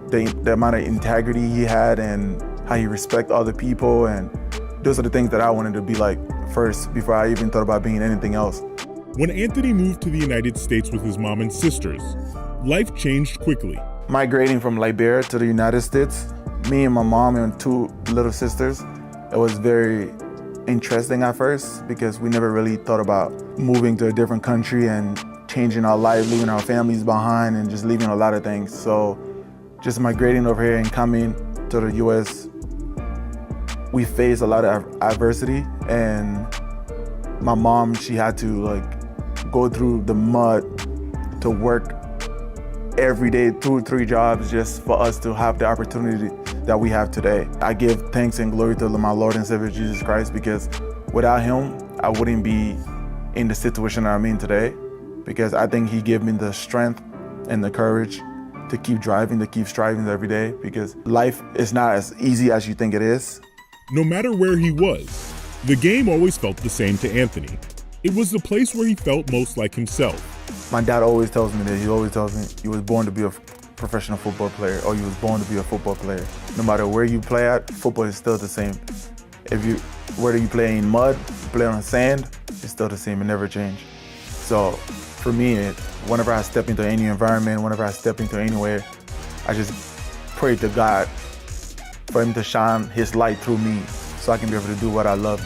the amount of integrity he had, and how he respected other people. And those are the things that I wanted to be like first before I even thought about being anything else. When Anthony moved to the United States with his mom and sisters, life changed quickly. Migrating from Liberia to the United States, me and my mom and two little sisters, it was very interesting at first because we never really thought about moving to a different country and changing our life, leaving our families behind, and just leaving a lot of things. So just migrating over here and coming to the US, we faced a lot of adversity, and my mom, she had to go through the mud to work every day, 2 or 3 jobs just for us to have the opportunity that we have today. I give thanks and glory to my Lord and Savior Jesus Christ, because without him, I wouldn't be in the situation that I'm in today, because I think he gave me the strength and the courage to keep driving, to keep striving every day, because life is not as easy as you think it is. No matter where he was, the game always felt the same to Anthony. It was the place where he felt most like himself. My dad always tells me that. He always tells me you was born to be a professional football player, or you was born to be a football player. No matter where you play at, football is still the same. Whether you play in mud, you play on sand, it's still the same. It never changed. So for me, whenever I step into any environment, whenever I step into anywhere, I just pray to God for him to shine his light through me so I can be able to do what I love.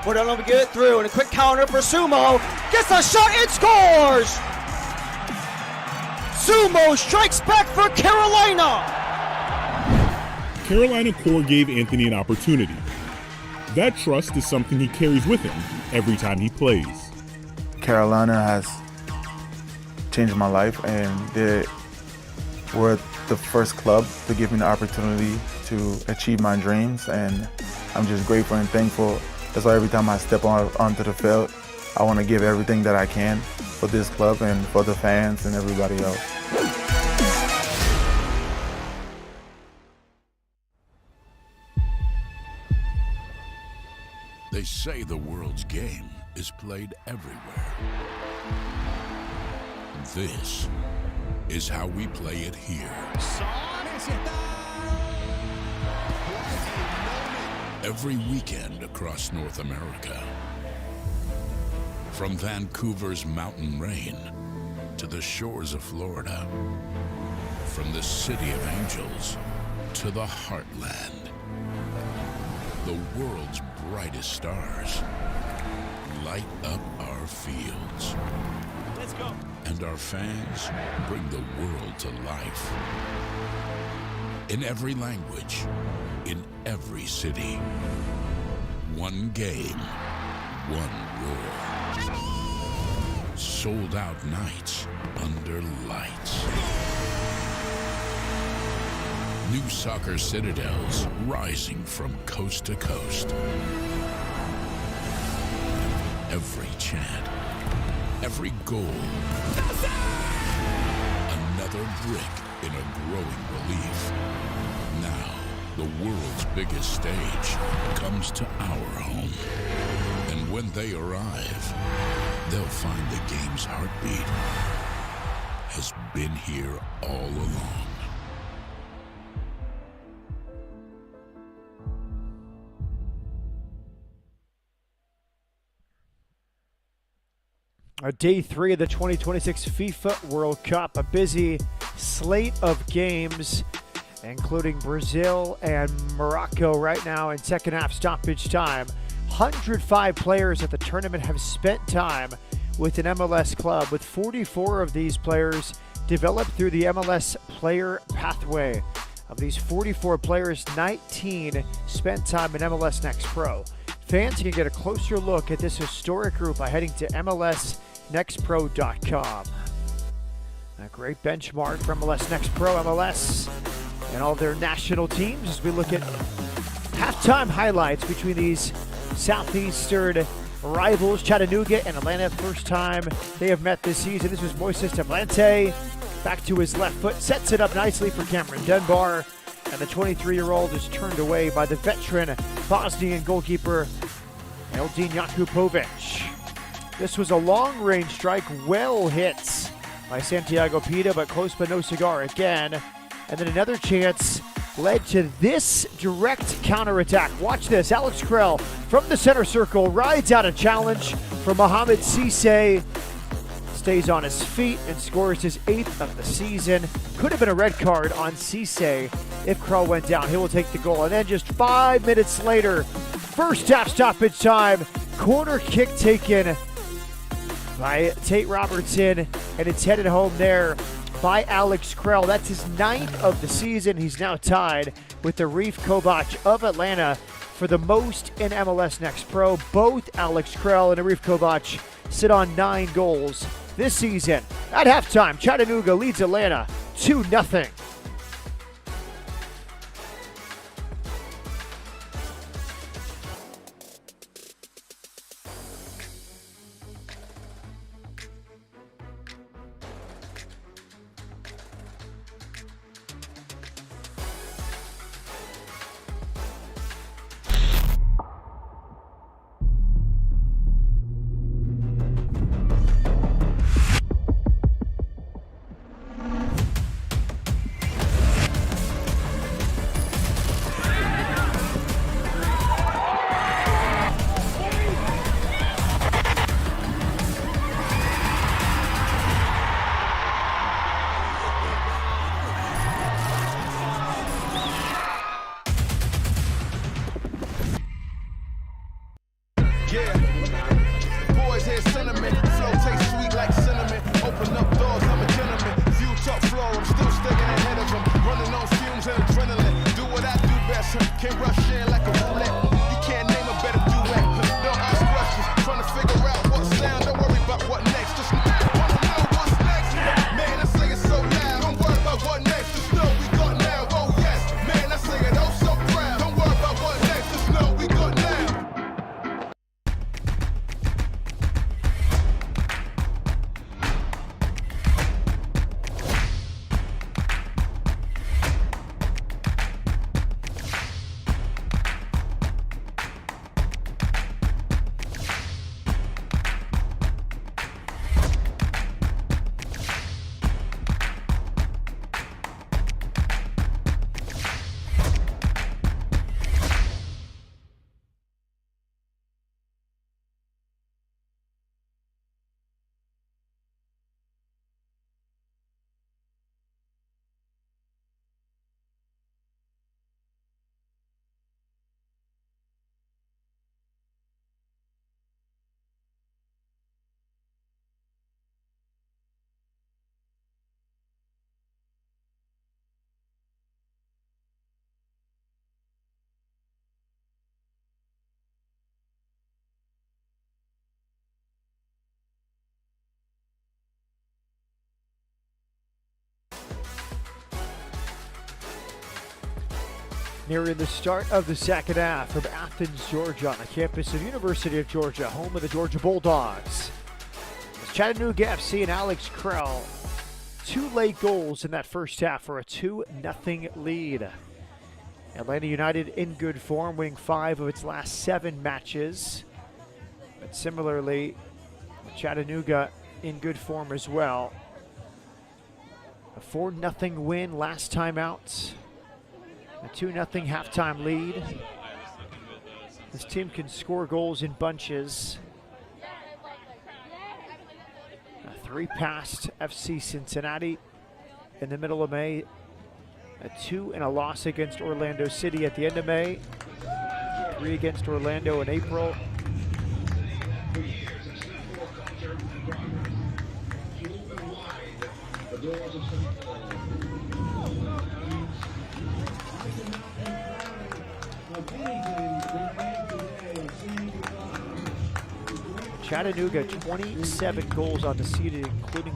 Put it on, get it through, and a quick counter for Sumo. Gets a shot and scores! Sumo strikes back for Carolina! Carolina Core gave Anthony an opportunity. That trust is something he carries with him every time he plays. Carolina has changed my life, and they were the first club to give me the opportunity to achieve my dreams, and I'm just grateful and thankful. That's why every time I step onto the field, I want to give everything that I can for this club and for the fans and everybody else. They say the world's game is played everywhere. This is how we play it here. Every weekend across North America. From Vancouver's mountain rain to the shores of Florida. From the city of angels to the heartland. The world's brightest stars light up our fields. Let's go. And our fans bring the world to life. In every language, in every city. One game, one roar. Sold out nights under lights. New soccer citadels rising from coast to coast. Every chant, every goal. Another brick in a growing relief. Now, the world's biggest stage comes to our home. And when they arrive, they'll find the game's heartbeat has been here all along. Day 3 of the 2026 FIFA World Cup. A busy slate of games, including Brazil and Morocco right now in second half stoppage time. 105 players at the tournament have spent time with an MLS club, with 44 of these players developed through the MLS player pathway. Of these 44 players, 19 spent time in MLS Next Pro. Fans can get a closer look at this historic group by heading to MLSNextPro.com. A great benchmark for MLS Next Pro, MLS, and all their national teams as we look at halftime highlights between these Southeastern rivals, Chattanooga and Atlanta. First time they have met this season. This was Moises Tablante. Back to his left foot, sets it up nicely for Cameron Dunbar. And the 23-year-old is turned away by the veteran Bosnian goalkeeper Eldin Jakupovic. This was a long-range strike, well hit by Santiago Pita, but close but no cigar again. And then another chance led to this direct counterattack. Watch this, Alex Krell from the center circle rides out a challenge from Mohamed Cisse. Stays on his feet and scores his 8th of the season. Could have been a red card on Cisse if Krell went down. He will take the goal. And then just 5 minutes later, first half stoppage time, corner kick taken by Tate Robertson, and it's headed home there by Alex Krell. That's his 9th of the season. He's now tied with the Reef Kovac of Atlanta for the most in MLS Next Pro. Both Alex Krell and Arif Kovac sit on 9 goals this season. At halftime, Chattanooga leads Atlanta 2-0. Nearing the start of the second half from Athens, Georgia, on the campus of University of Georgia, home of the Georgia Bulldogs. It's Chattanooga FC and Alex Krell, 2 late goals in that first half for a 2-0 lead. Atlanta United in good form, winning 5 of its last 7 matches. But similarly, Chattanooga in good form as well. A 4-0 win last time out. A 2-0 halftime lead. This team can score goals in bunches. A 3 past FC Cincinnati in the middle of May. A 2 and a loss against Orlando City at the end of May. 3 against Orlando in April. Chattanooga, 27 goals on the season, including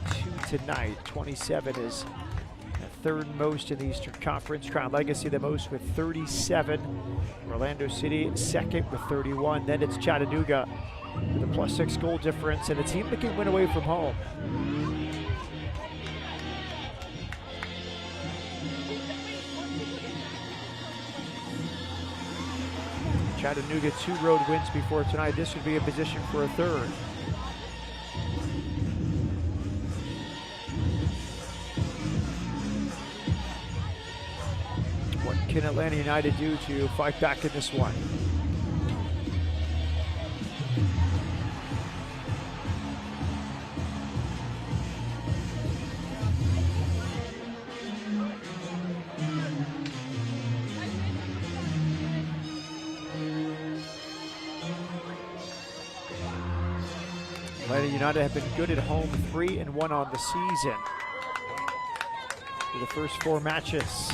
2 tonight. 27 is the 3rd most in the Eastern Conference. Crown Legacy the most with 37. Orlando City 2nd with 31. Then it's Chattanooga with a +6 goal difference and a team that can win away from home. Chattanooga 2 road wins before tonight. This would be a position for a 3rd. What can Atlanta United do to fight back in this one? Atlanta United have been good at home, 3-1 on the season for the first 4 matches.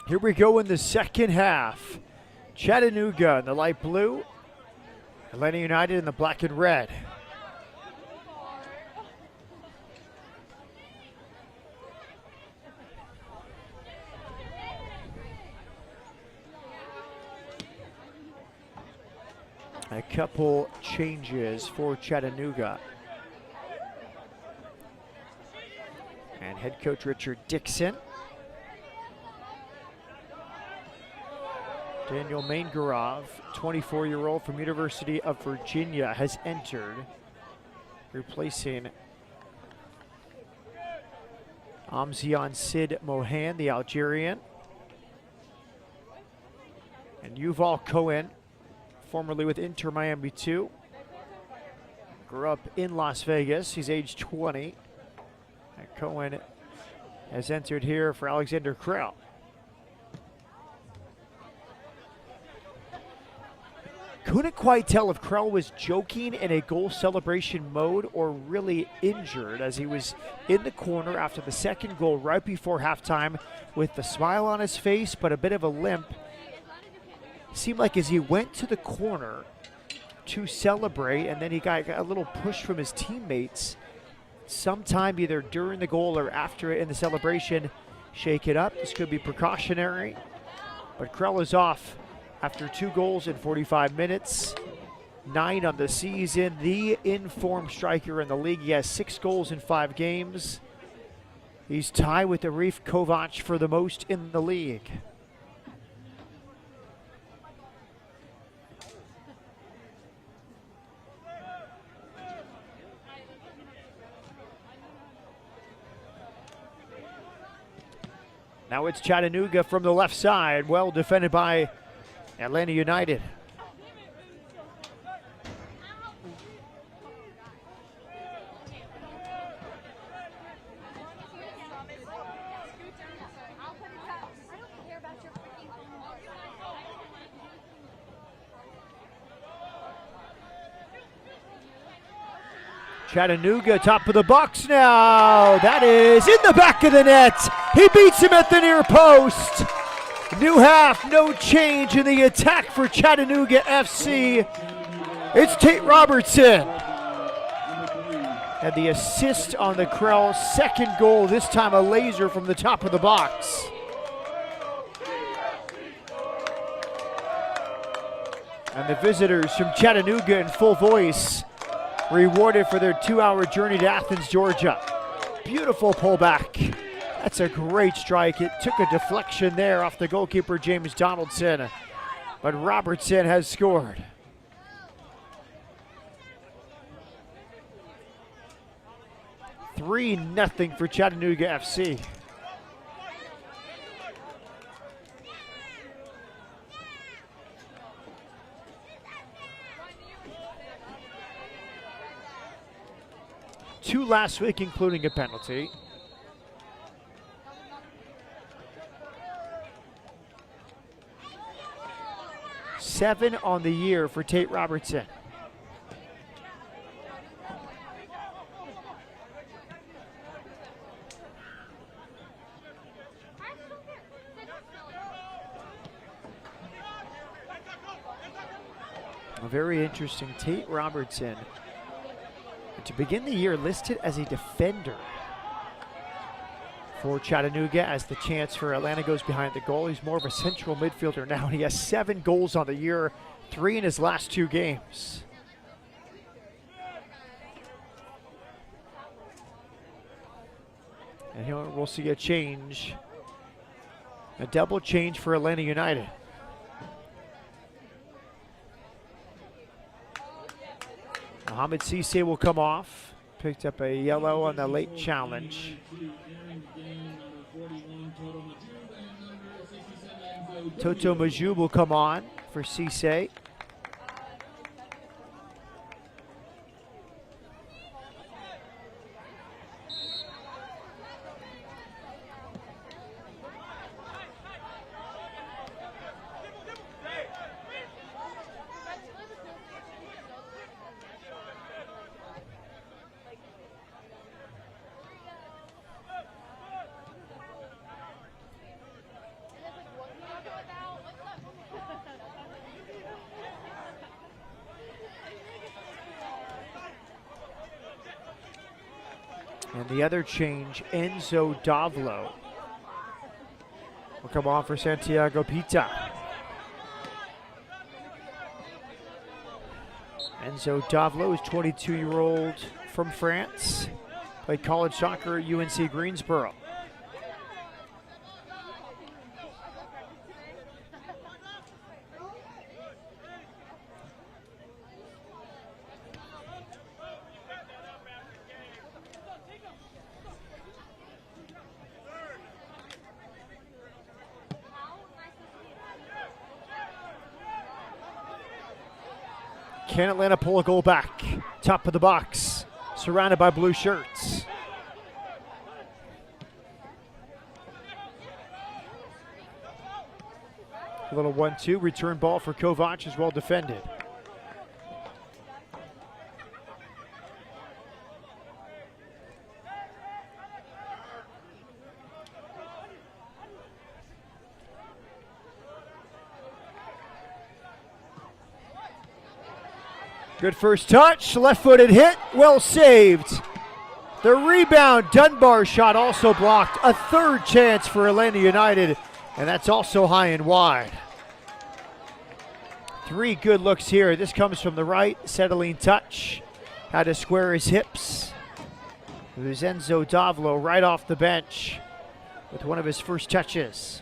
Here we go in the second half. Chattanooga in the light blue, Atlanta United in the black and red. A couple changes for Chattanooga. And head coach Richard Dixon. Daniel Maingarov, 24-year-old from University of Virginia, has entered, replacing Amzian Sid Mohan, the Algerian. And Yuval Cohen, formerly with Inter Miami 2. Grew up in Las Vegas. He's age 20. And Cohen has entered here for Alexander Krell. Couldn't quite tell if Krell was joking in a goal celebration mode or really injured, as he was in the corner after the second goal right before halftime with the smile on his face but a bit of a limp. Seemed like as he went to the corner to celebrate, and then he got a little push from his teammates sometime either during the goal or after it in the celebration. Shake it up. This could be precautionary, but Krell is off after 2 goals in 45 minutes, 9 on the season. The in-form striker in the league. He has 6 goals in 5 games. He's tied with Arif Kovac for the most in the league. Now it's Chattanooga from the left side, well defended by Atlanta United. Chattanooga, top of the box now. That is in the back of the net. He beats him at the near post. New half, no change in the attack for Chattanooga FC. It's Tate Robertson. And the assist on the Krell second goal, this time a laser from the top of the box. And the visitors from Chattanooga in full voice, rewarded for their 2-hour journey to Athens, Georgia. Beautiful pullback. That's a great strike. It took a deflection there off the goalkeeper, James Donaldson. But Robertson has scored. $3-0 for Chattanooga FC. Two last week, including a penalty. Seven on the year for Tate Robertson. Very interesting. Tate Robertson, to begin the year, listed as a defender for Chattanooga as the chance for Atlanta goes behind the goal. He's more of a central midfielder now. He has 7 goals on the year, 3 in his last 2 games. And here we'll see a change, a double change for Atlanta United. Mohamed Cisse will come off. Picked up a yellow on the late challenge. Toto Maju will come on for Cisse. And the other change, Enzo Davlo will come on for Santiago Pita. Enzo Davlo is 22-year-old from France. Played college soccer at UNC Greensboro. Can Atlanta pull a goal back? Top of the box, surrounded by blue shirts. A little 1-2, return ball for Kovac is well defended. Good first touch, left-footed hit, well saved. The rebound, Dunbar shot also blocked. A third chance for Atlanta United, and that's also high and wide. 3 good looks here. This comes from the right, settling touch. Had to square his hips. It was Enzo Davlo right off the bench with one of his first touches.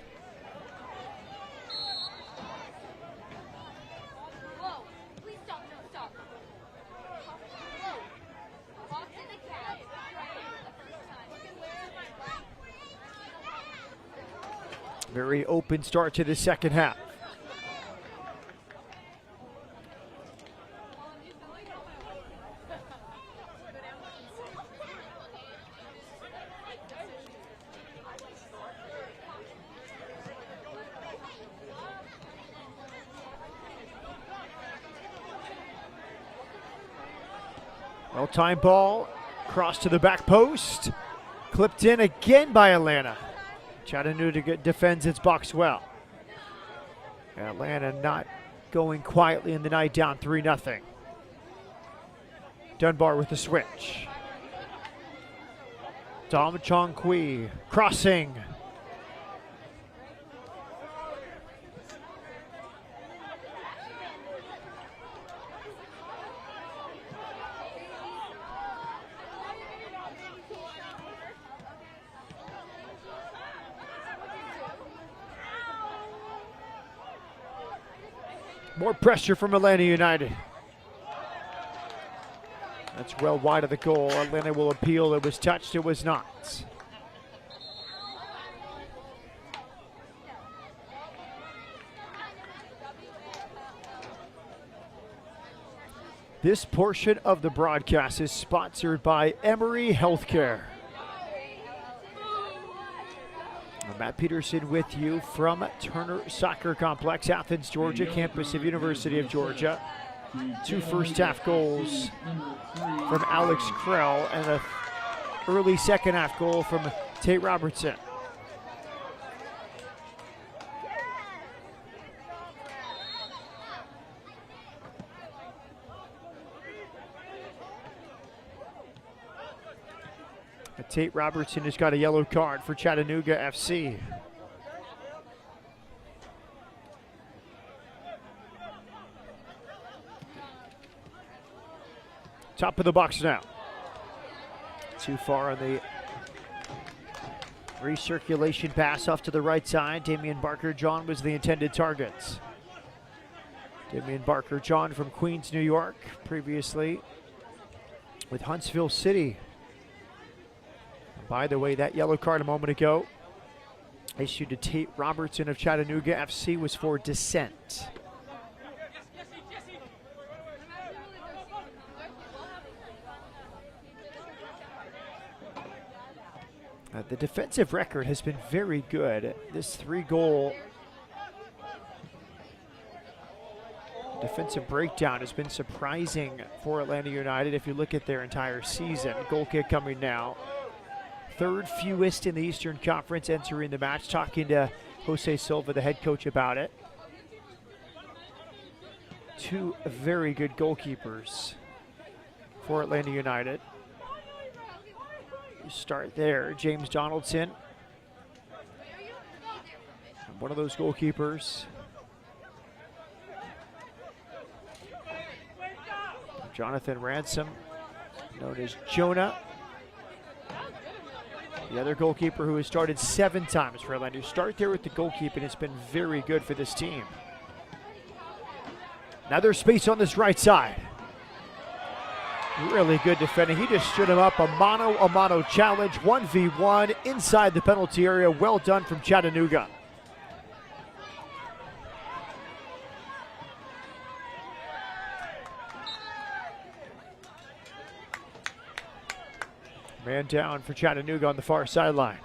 Very open start to the second half. Well-timed ball, cross to the back post, clipped in again by Atlanta. Chattanooga defends its box well. Atlanta not going quietly in the night, down 3-0. Dunbar with the switch. Dom Chong Kui crossing. More pressure from Atlanta United. That's well wide of the goal. Atlanta will appeal. It was touched. It was not. This portion of the broadcast is sponsored by Emory Healthcare. Matt Peterson with you from Turner Soccer Complex, Athens, Georgia, campus of University of Georgia. 2 first-half goals from Alex Krell and an early second-half goal from Tate Robertson. Tate Robertson has got a yellow card for Chattanooga FC. Top of the box now. Too far on the recirculation pass off to the right side. Damian Barker-John was the intended target. Damian Barker-John from Queens, New York, previously with Huntsville City. By the way, that yellow card a moment ago issued to Tate Robertson of Chattanooga FC was for dissent. The defensive record has been very good. This 3-goal defensive breakdown has been surprising for Atlanta United if you look at their entire season. Goal kick coming now. 3rd fewest in the Eastern Conference entering the match. Talking to Jose Silva, the head coach, about it. 2 very good goalkeepers for Atlanta United. You start there, James Donaldson. One of those goalkeepers. Jonathan Ransom, known as Jonah. The other goalkeeper who has started 7 times for Atlanta. You start there with the goalkeeping. It's been very good for this team. Now there's space on this right side. Really good defending. He just stood him up. A mano challenge. 1v1 inside the penalty area. Well done from Chattanooga. Man down for Chattanooga on the far sideline.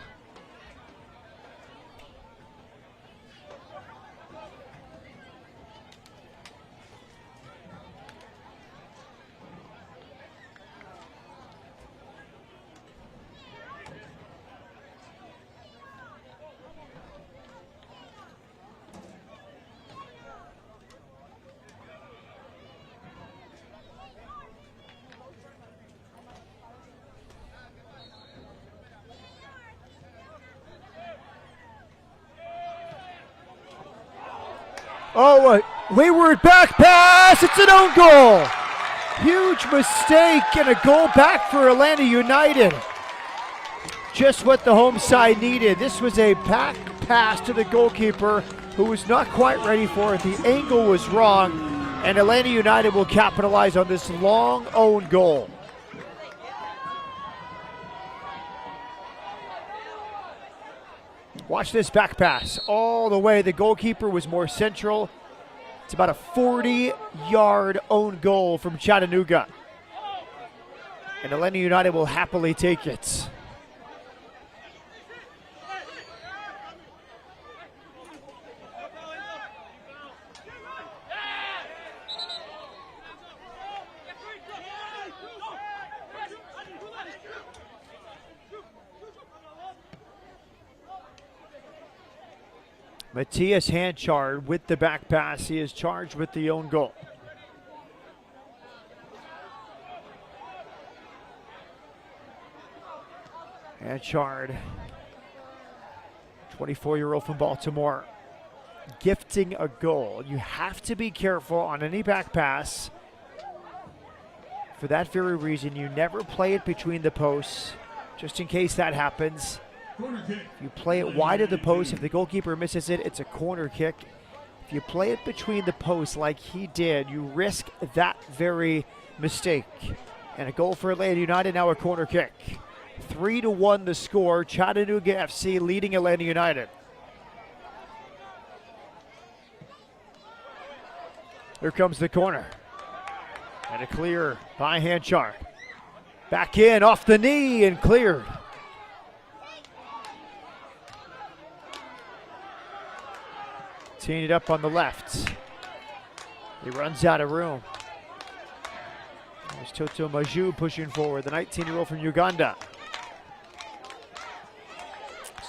Oh, a wayward back pass. It's an own goal. Huge mistake and a goal back for Atlanta United. Just what the home side needed. This was a back pass to the goalkeeper who was not quite ready for it. The angle was wrong, and Atlanta United will capitalize on this long own goal. Watch this back pass all the way. The goalkeeper was more central. It's about a 40-yard own goal from Chattanooga. And Atlanta United will happily take it. Matthias Hanchard with the back pass. He is charged with the own goal. Hanchard, 24-year-old from Baltimore, gifting a goal. You have to be careful on any back pass. For that very reason, you never play it between the posts, just in case that happens. If you play it wide of the post, if the goalkeeper misses it, it's a corner kick. If you play it between the posts like he did, you risk that very mistake. And a goal for Atlanta United, now a corner kick. 3-1 the score. Chattanooga FC leading Atlanta United. Here comes the corner. And a clear by Hanchard. Back in, off the knee, and cleared. Teeing it up on the left. He runs out of room. There's Toto Maju pushing forward, the 19-year-old from Uganda.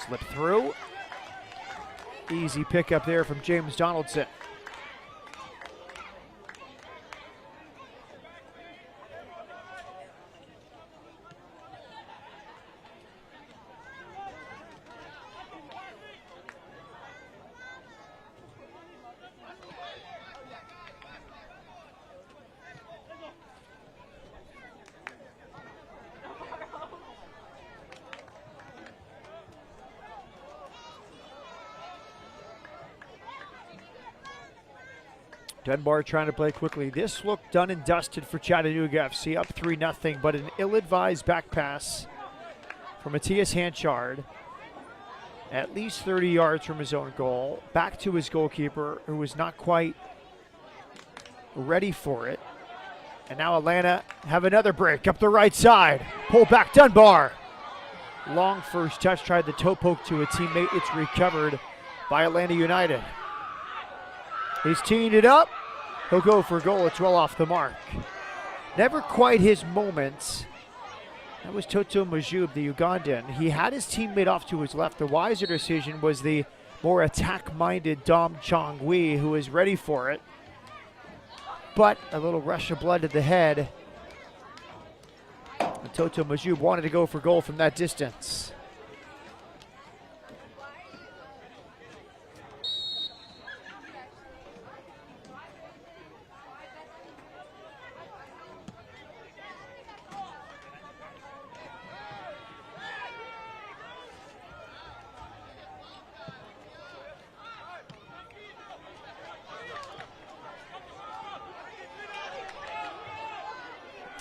Slip through. Easy pickup there from James Donaldson. Dunbar trying to play quickly. This looked done and dusted for Chattanooga FC, up 3-0, but an ill-advised back pass from Matthias Hanchard, at least 30 yards from his own goal, back to his goalkeeper, who was not quite ready for it. And now Atlanta have another break up the right side. Pull back Dunbar. Long first touch, tried the toe poke to a teammate. It's recovered by Atlanta United. He's teeing it up. He'll go for a goal. It's well off the mark. Never quite his moment. That was Toto Majub, the Ugandan. He had his teammate off to his left. The wiser decision was the more attack-minded Dom Chong-Wee, who is ready for it. But a little rush of blood to the head. And Toto Majub wanted to go for goal from that distance.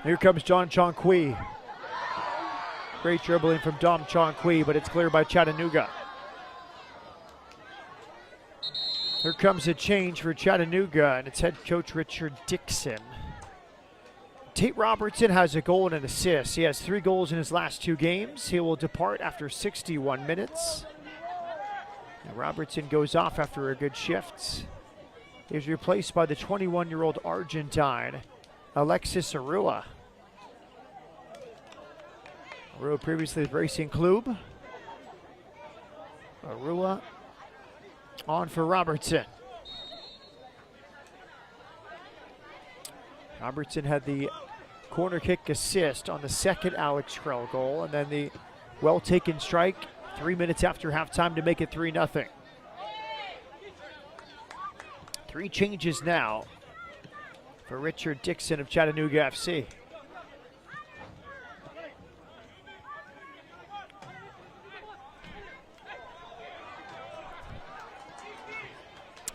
Here comes John Chong-Kui. Great dribbling from Dom Chong-Kui, but it's cleared by Chattanooga. Here comes a change for Chattanooga, and it's head coach Richard Dixon. Tate Robertson has a goal and an assist. He has 3 goals in his last 2 games. He will depart after 61 minutes. And Robertson goes off after a good shift. He's replaced by the 21-year-old Argentine, Alexis Arua. Arua previously with Racing Club. Arua on for Robertson. Robertson had the corner kick assist on the second Alex Krell goal, and then the well-taken strike 3 minutes after halftime to make it 3-0. 3 changes now for Richard Dixon of Chattanooga FC.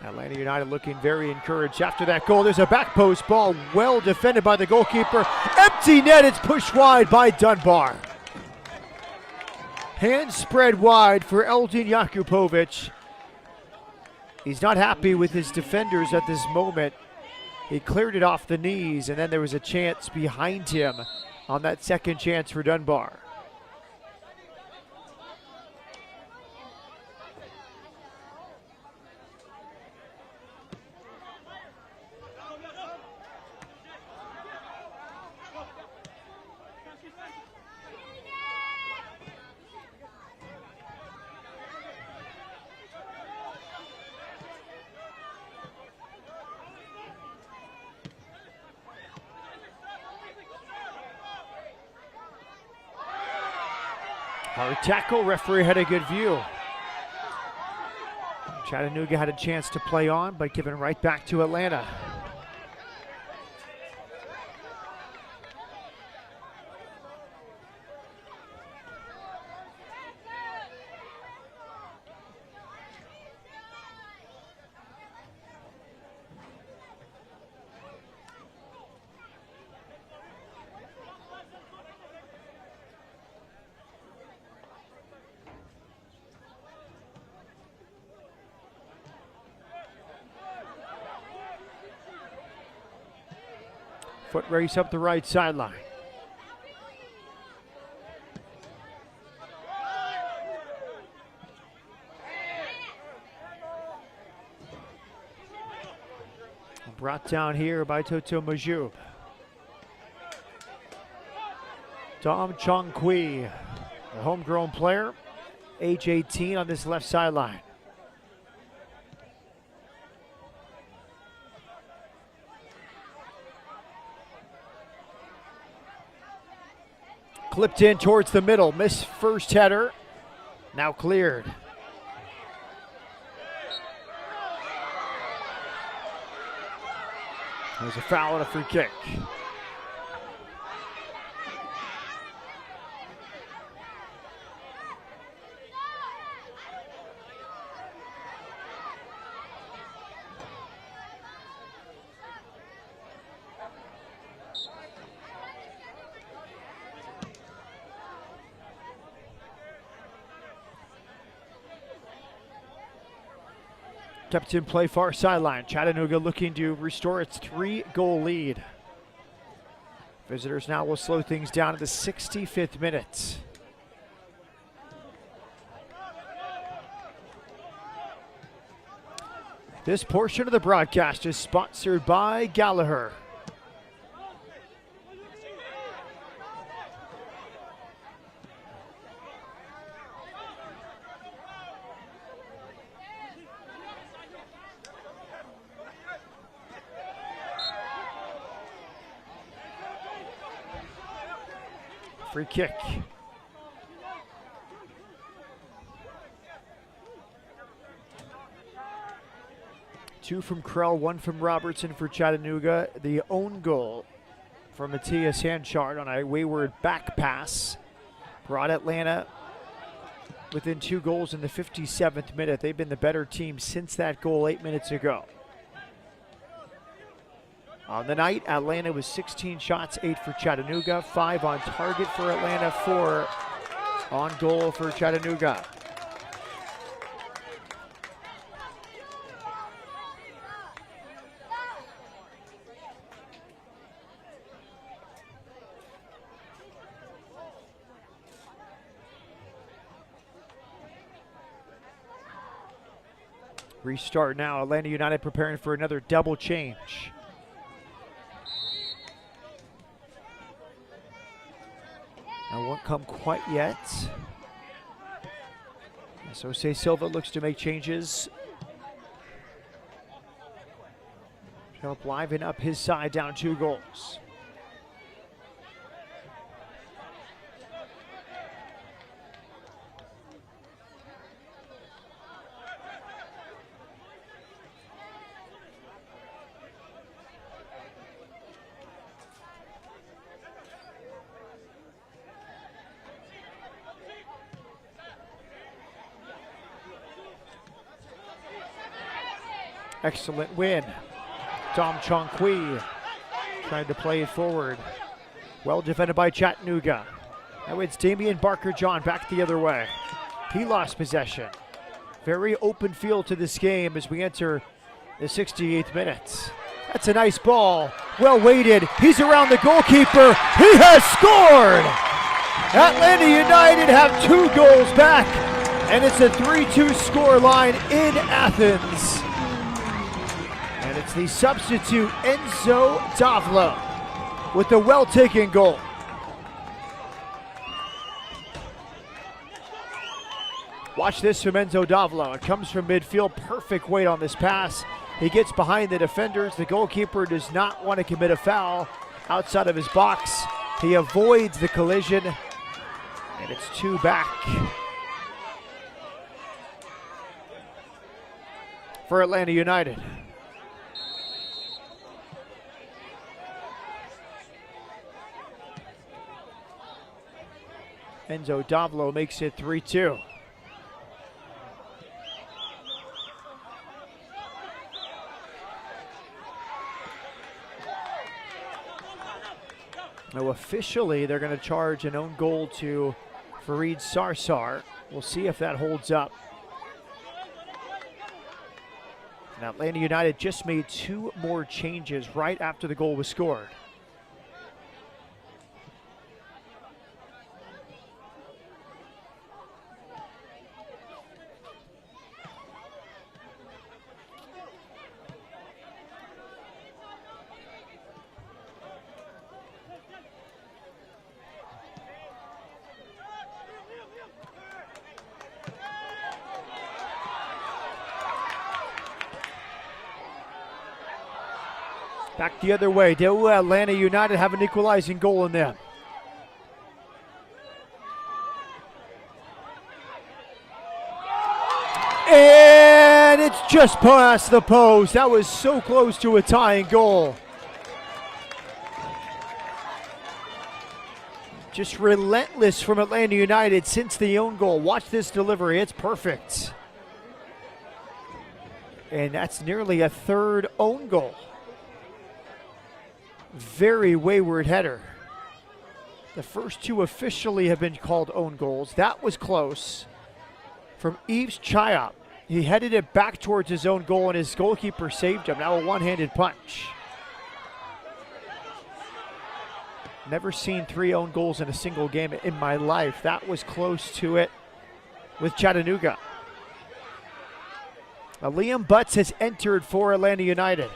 Atlanta United looking very encouraged after that goal. There's a back post ball, well defended by the goalkeeper. Empty net, it's pushed wide by Dunbar. Hands spread wide for Eldin Jakupovic. He's not happy with his defenders at this moment. He cleared it off the knees, and then there was a chance behind him on that second chance for Dunbar. Hard tackle, referee had a good view. Chattanooga had a chance to play on, but given right back to Atlanta. Foot race up the right sideline. Brought down here by Toto Majub. Tom Chong-Kui, the homegrown player, age 18 on this left sideline. Clipped in towards the middle, missed first header, now cleared. There's a foul and a free kick. Kept in play far sideline. Chattanooga looking to restore its 3-goal lead. Visitors now will slow things down to the 65th minute. This portion of the broadcast is sponsored by Gallagher. Free kick. Two from Krell, one from Robertson for Chattanooga. The own goal from Matthias Hanchard on a wayward back pass brought Atlanta within 2 goals in the 57th minute. They've been the better team since that goal 8 minutes ago. On the night, Atlanta was 16 shots, 8 for Chattanooga, 5 on target for Atlanta, 4 on goal for Chattanooga. Restart now, Atlanta United preparing for another double change. Now won't come quite yet. So Jose Silva looks to make changes. Help liven up his side, down 2 goals. Excellent win. Tom Chong-Kui trying to play it forward. Well defended by Chattanooga. Now it's Damian Barker-John back the other way. He lost possession. Very open field to this game as we enter the 68th minute. That's a nice ball. Well weighted. He's around the goalkeeper. He has scored! Atlanta United have 2 goals back, and it's a 3-2 score line in Athens. And it's the substitute Enzo Davlo with the well-taken goal. Watch this from Enzo Davlo. It comes from midfield. Perfect weight on this pass. He gets behind the defenders. The goalkeeper does not want to commit a foul outside of his box. He avoids the collision. And it's 2 back for Atlanta United. Enzo Davlo makes it 3-2. Now officially, they're going to charge an own goal to Fareed Sarsar. We'll see if that holds up. And Atlanta United just made 2 more changes right after the goal was scored. Back the other way. Do Atlanta United have an equalizing goal in them? And it's just past the post. That was so close to a tying goal. Just relentless from Atlanta United since the own goal. Watch this delivery. It's perfect. And that's nearly a 3rd own goal. Very wayward header. The first 2 officially have been called own goals. That was close. From Yves Chayop. He headed it back towards his own goal and his goalkeeper saved him. Now a one-handed punch. Never seen 3 own goals in a single game in my life. That was close to it with Chattanooga. Now Liam Butts has entered for Atlanta United.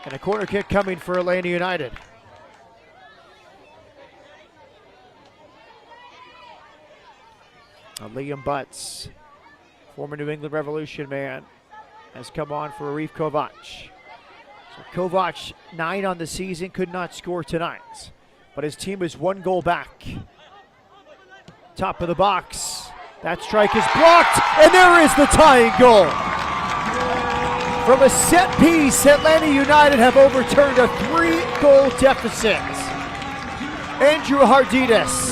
And a corner kick coming for Atlanta United. Now Liam Butts, former New England Revolution man, has come on for Arif Kovac. So Kovac, 9 on the season, could not score tonight. But his team is 1 goal back. Top of the box. That strike is blocked, and there is the tying goal. From a set piece, Atlanta United have overturned a 3-goal deficit. Andrew Hardidas.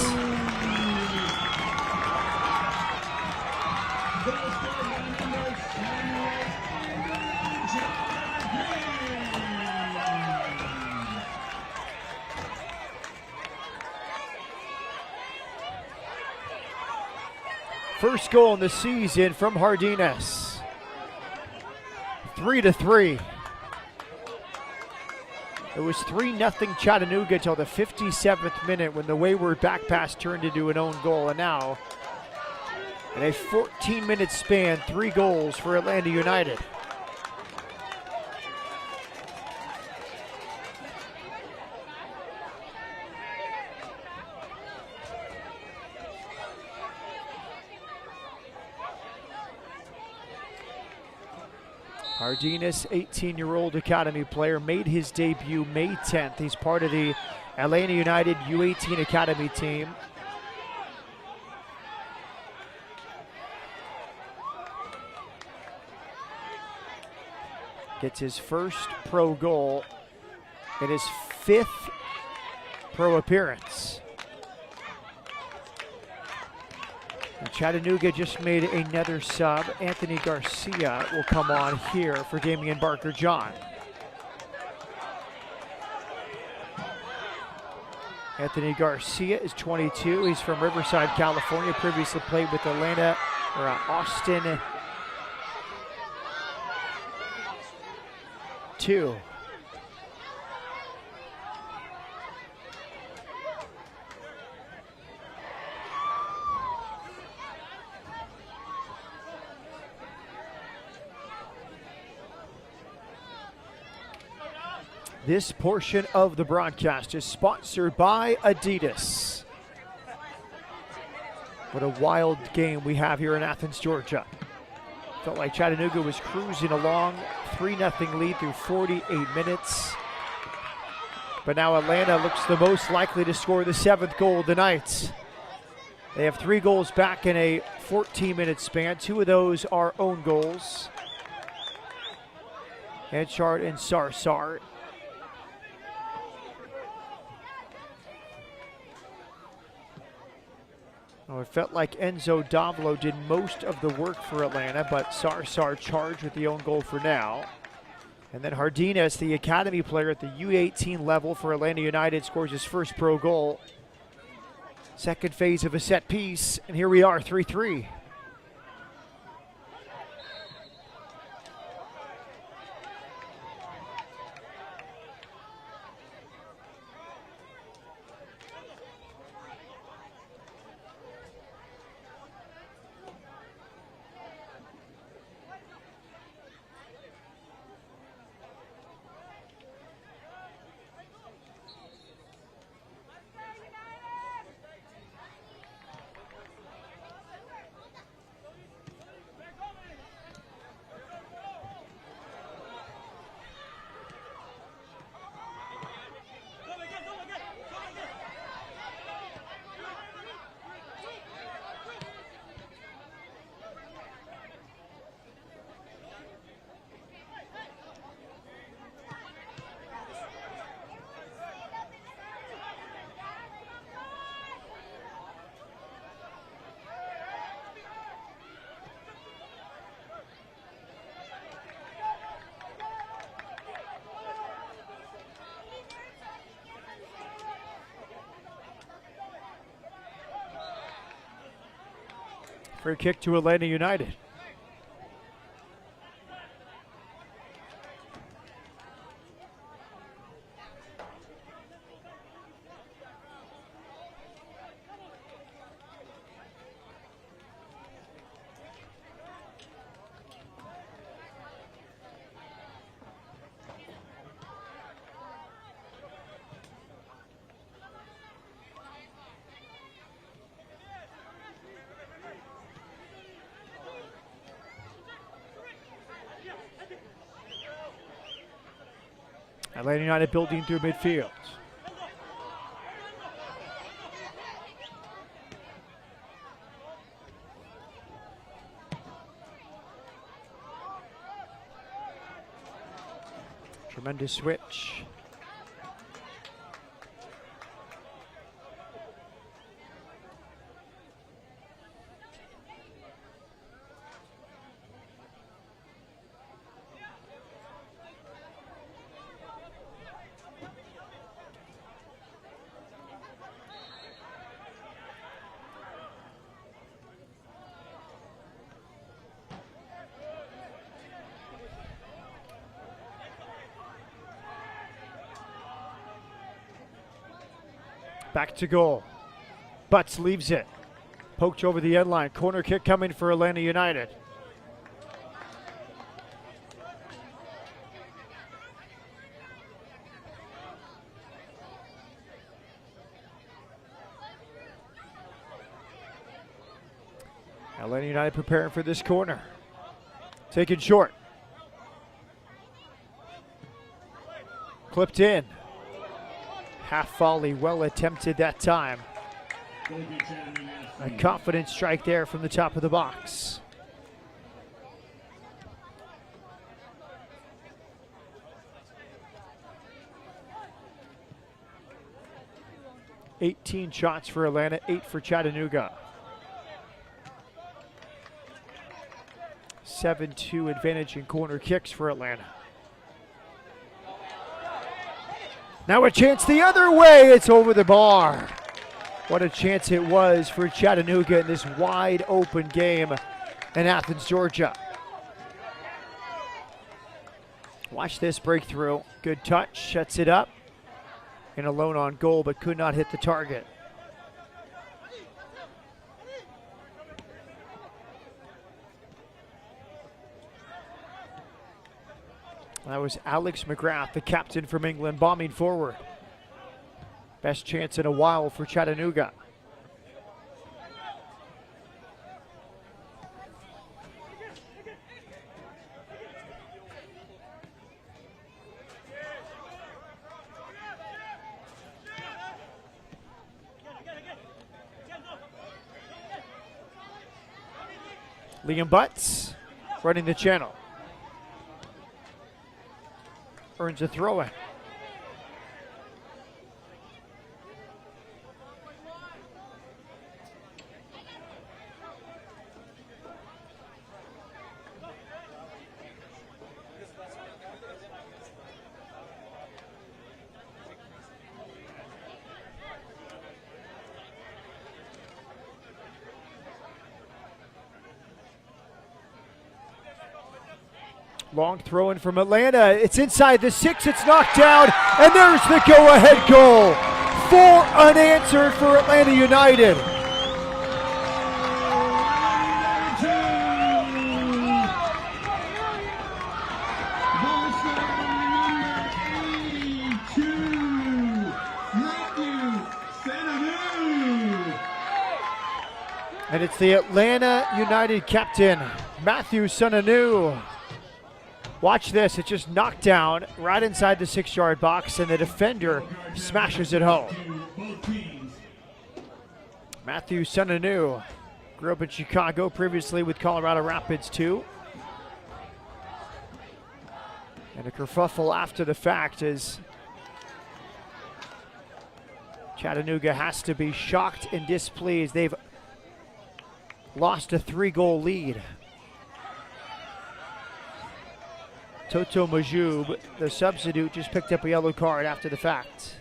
First goal in the season from Hardinas. 3-3. It was 3-0 Chattanooga till the 57th minute when the wayward back pass turned into an own goal. And now, in a 14-minute span, 3 goals for Atlanta United. Hardinas, 18-year-old academy player, made his debut May 10th. He's part of the Atlanta United U18 academy team. Gets his first pro goal in his 5th pro appearance. And Chattanooga just made another sub. Anthony Garcia will come on here for Damian Barker-John. Anthony Garcia is 22. He's from Riverside, California. Previously played with Austin 2. This portion of the broadcast is sponsored by Adidas. What a wild game we have here in Athens, Georgia. Felt like Chattanooga was cruising along, 3-0 lead through 48 minutes. But now Atlanta looks the most likely to score the 7th goal of the night. They have 3 goals back in a 14-minute span. 2 of those are own goals. Henchard and Sarsar. Oh, it felt like Enzo Davolo did most of the work for Atlanta, but Sarsar charged with the own goal for now. And then Hardinez, the academy player at the U18 level for Atlanta United, scores his first pro goal. Second phase of a set piece, and here we are, 3-3. Free kick to Atlanta United. Atlanta United building through midfield. Tremendous switch. Back to goal. Butts leaves it. Poked over the end line. Corner kick coming for Atlanta United. Atlanta United preparing for this corner. Taken short. Clipped in. Half volley, well attempted that time. A confident strike there from the top of the box. $18 shots for Atlanta, 8 for Chattanooga. 7-2 advantage in corner kicks for Atlanta. Now a chance the other way, it's over the bar. What a chance it was for Chattanooga in this wide open game in Athens, Georgia. Watch this breakthrough. Good touch, sets it up. And alone on goal, but could not hit the target. That was Alex McGrath, the captain from England, bombing forward. Best chance in a while for Chattanooga. Liam Butts running the channel. Earns a throw-in. Long throw in from Atlanta. It's inside the 6. It's knocked down. And there's the go-ahead goal. 4 unanswered for Atlanta United. And it's the Atlanta United captain, Matthew Sonanu. Watch this, it's just knocked down right inside the 6-yard box, and the defender smashes it home. Matthew Sonanu grew up in Chicago, previously with Colorado Rapids too. And a kerfuffle after the fact as Chattanooga has to be shocked and displeased. They've lost a 3-goal lead. Toto Majub, the substitute, just picked up a yellow card after the fact.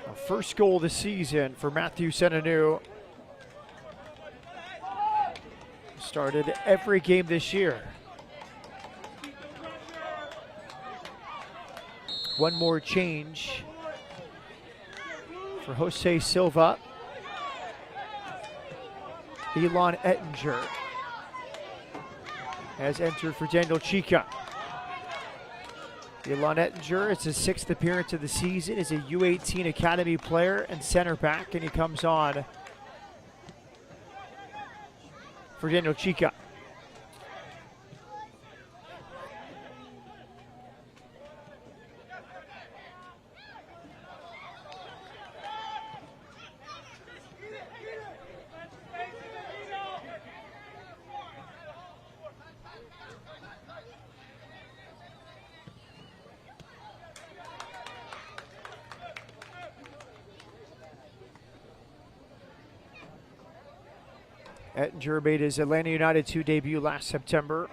A first goal of the season for Matthew Sonanu. Started every game this year. One more change for Jose Silva. Elon Ettinger has entered for Daniel Chica. Elon Ettinger, it's his 6th appearance of the season, is a U18 Academy player and center back, and he comes on for Daniel Chica. Ettinger made his Atlanta United 2 debut last September,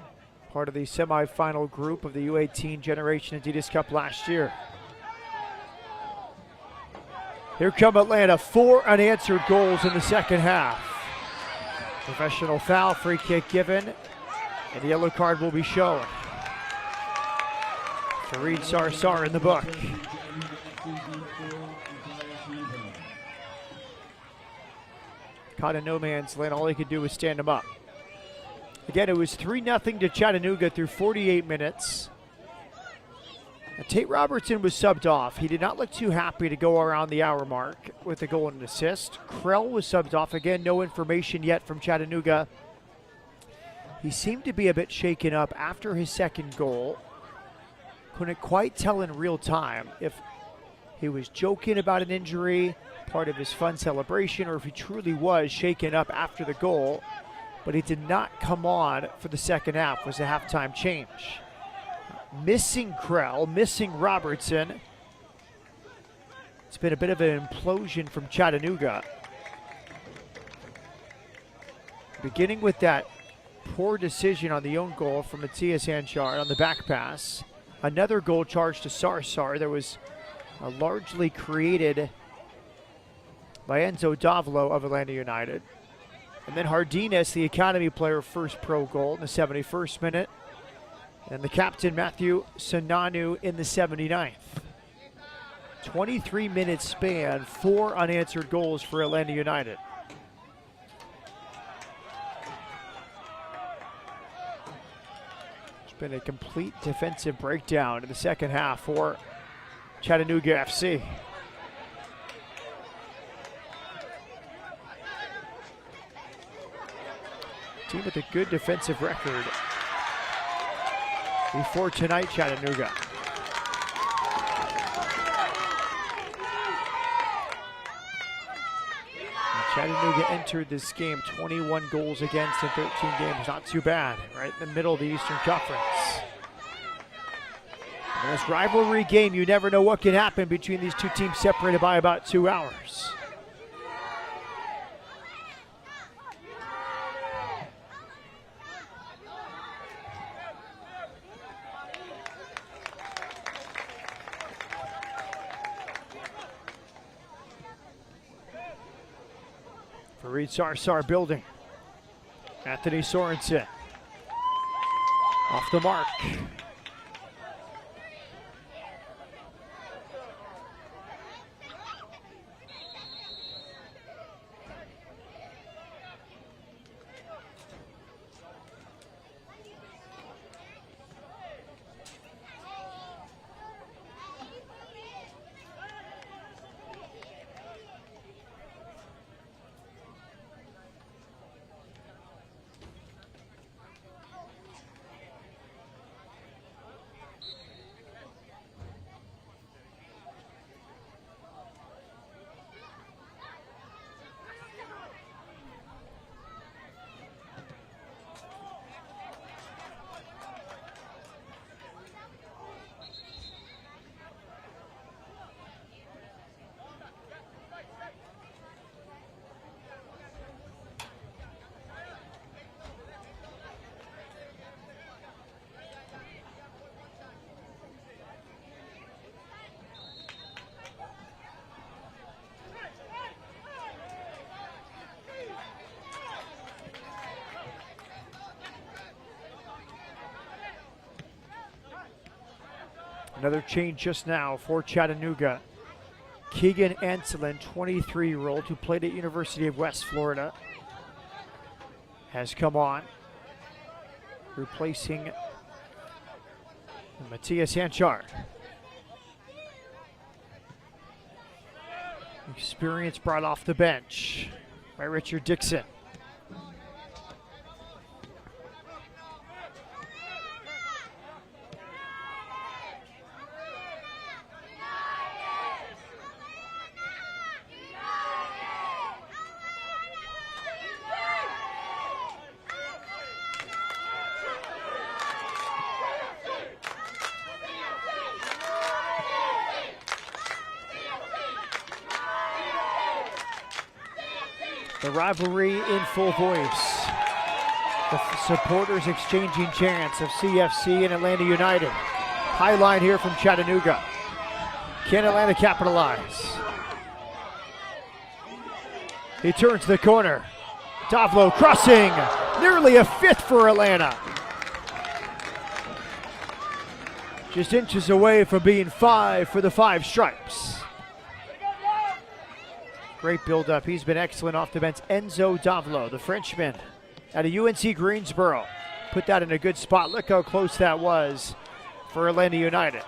part of the semifinal group of the U18 Generation Adidas Cup last year. Here come Atlanta, 4 unanswered goals in the second half. Professional foul, free kick given, and the yellow card will be shown. Fareed Sarsar in the book. Caught in no man's land. All he could do was stand him up. Again, it was 3-0 to Chattanooga through 48 minutes. Now, Tate Robertson was subbed off. He did not look too happy to go around the hour mark with a goal and an assist. Krell was subbed off. Again, no information yet from Chattanooga. He seemed to be a bit shaken up after his second goal. Couldn't quite tell in real time if he was joking about an injury, part of his fun celebration, or if he truly was shaken up after the goal. But he did not come on for the second half, was a halftime change. Missing Krell, missing Robertson. It's been a bit of an implosion from Chattanooga. Beginning with that poor decision on the own goal from Matthias Anchard on the back pass. Another goal charged to Sarsar. There was a largely created by Enzo Davlo of Atlanta United. And then Hardines, the academy player, first pro goal in the 71st minute. And the captain, Matthew Sonanu, in the 79th. 23-minute span, 4 unanswered goals for Atlanta United. It's been a complete defensive breakdown in the second half for Chattanooga FC. Team with a good defensive record before tonight, Chattanooga. Chattanooga entered this game 21 goals against in 13 games. Not too bad, right in the middle of the Eastern Conference. In this rivalry game, you never know what can happen between these two teams separated by about 2 hours. Fareed Sarsar building. Anthony Sorensen. Off the mark. Another change just now for Chattanooga. Keegan Anselin, 23-year-old who played at University of West Florida, has come on, replacing Matthias Hanchard. Experience brought off the bench by Richard Dixon. The rivalry in full voice. The supporters exchanging chants of CFC and Atlanta United. High line here from Chattanooga. Can Atlanta capitalize? He turns the corner. Davlo crossing. Nearly a fifth for Atlanta. Just inches away from being 5 for the 5 stripes. Great build-up. He's been excellent off the bench. Enzo Davlo, the Frenchman out of UNC Greensboro. Put that in a good spot. Look how close that was for Atlanta United.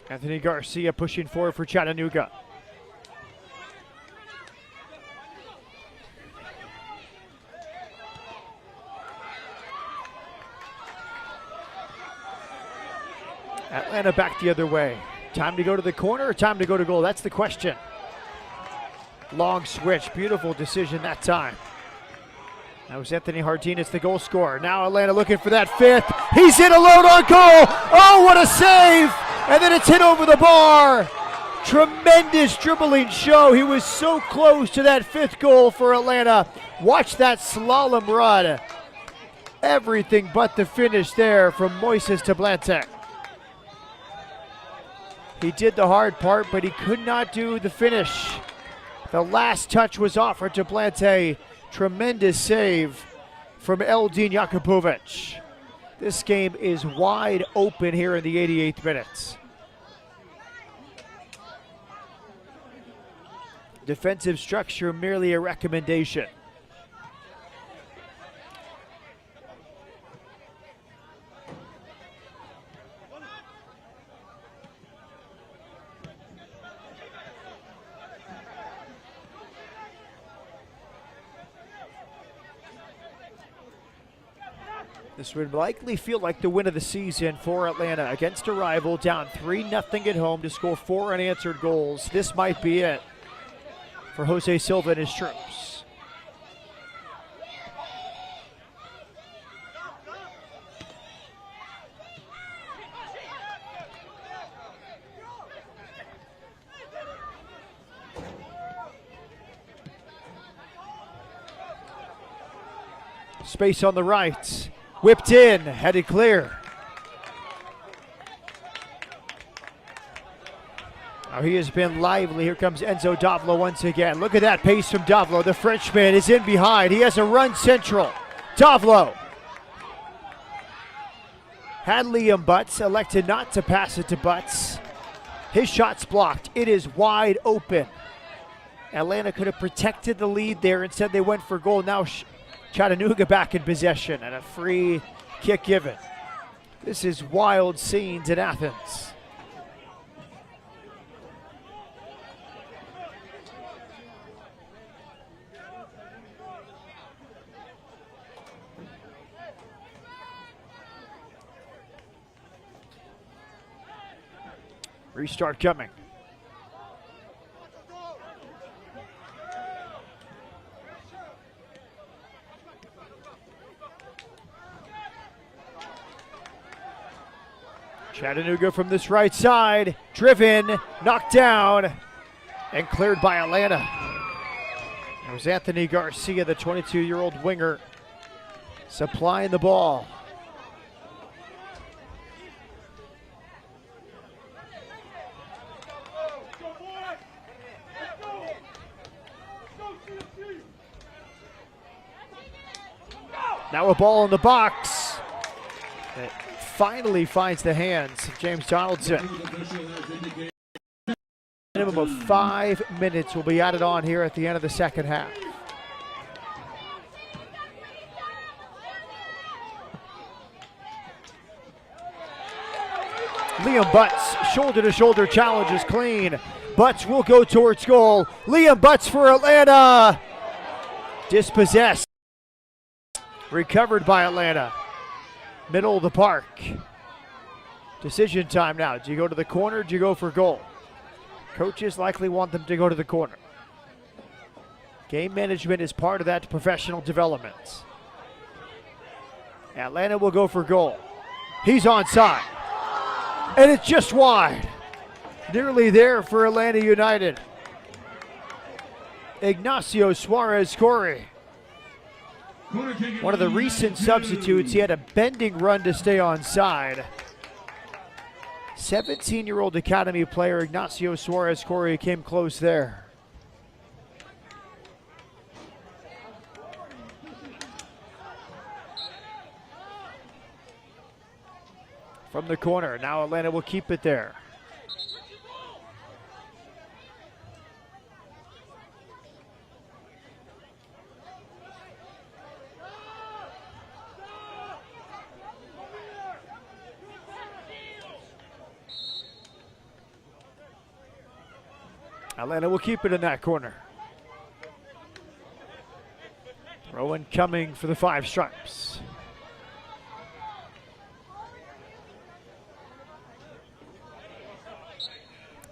Anthony Garcia pushing forward for Chattanooga. Atlanta back the other way. Time to go to the corner or time to go to goal? That's the question. Long switch. Beautiful decision that time. That was Anthony Hardinez, the goal scorer. Now Atlanta looking for that 5th. He's in alone on goal. Oh, what a save! And then it's hit over the bar. Tremendous dribbling show. He was so close to that 5th goal for Atlanta. Watch that slalom run. Everything but the finish there from Moises Tablante. He did the hard part, but he could not do the finish. The last touch was offered to Tablante. Tremendous save from Eldin Jakubovic. This game is wide open here in the 88th minute. Defensive structure merely a recommendation. This would likely feel like the win of the season for Atlanta against a rival, down 3-0 at home to score 4 unanswered goals. This might be it for Jose Silva and his troops. Space on the right. Whipped in, headed clear. Now he has been lively. Here comes Enzo Davlo once again. Look at that pace from Davlo. The Frenchman is in behind. He has a run central. Davlo had Liam Butts, elected not to pass it to Butts. His shot's blocked. It is wide open. Atlanta could have protected the lead there. Instead, they went for goal. Now Chattanooga back in possession and a free kick given. This is wild scenes in Athens. Restart coming. Chattanooga from this right side, driven, knocked down, and cleared by Atlanta. It was Anthony Garcia, the 22-year-old winger, supplying the ball. Now a ball in the box. It finally finds the hands of James Donaldson. Minimum of 5 minutes will be added on here at the end of the second half. Liam Butts, shoulder-to-shoulder challenge is clean. Butts will go towards goal. Liam Butts for Atlanta. Dispossessed. Recovered by Atlanta. Middle of the park. Decision time now. Do you go to the corner or do you go for goal? Coaches likely want them to go to the corner. Game management is part of that professional development. Atlanta will go for goal. He's onside. And it's just wide. Nearly there for Atlanta United. Ignacio Suarez-Corey. One of the recent substitutes, he had a bending run to stay onside. 17-year-old academy player Ignacio Suarez-Corey came close there. From the corner, now Atlanta will keep it there. Atlanta will keep it in that corner. Rowan coming for the Five Stripes.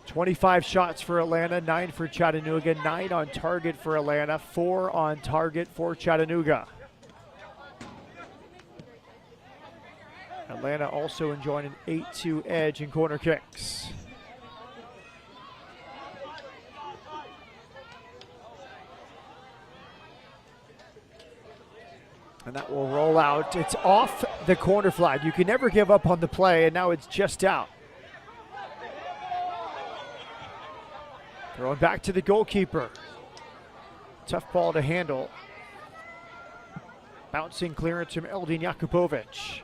"25 shots for Atlanta, 9 for Chattanooga, 9 on target for Atlanta, 4 on target for Chattanooga. Atlanta also enjoying an 8-2 edge in corner kicks. And that will roll out. It's off the corner flag. You can never give up on the play, and now it's just out. Throwing back to the goalkeeper. Tough ball to handle. Bouncing clearance from Eldin Jakubovic.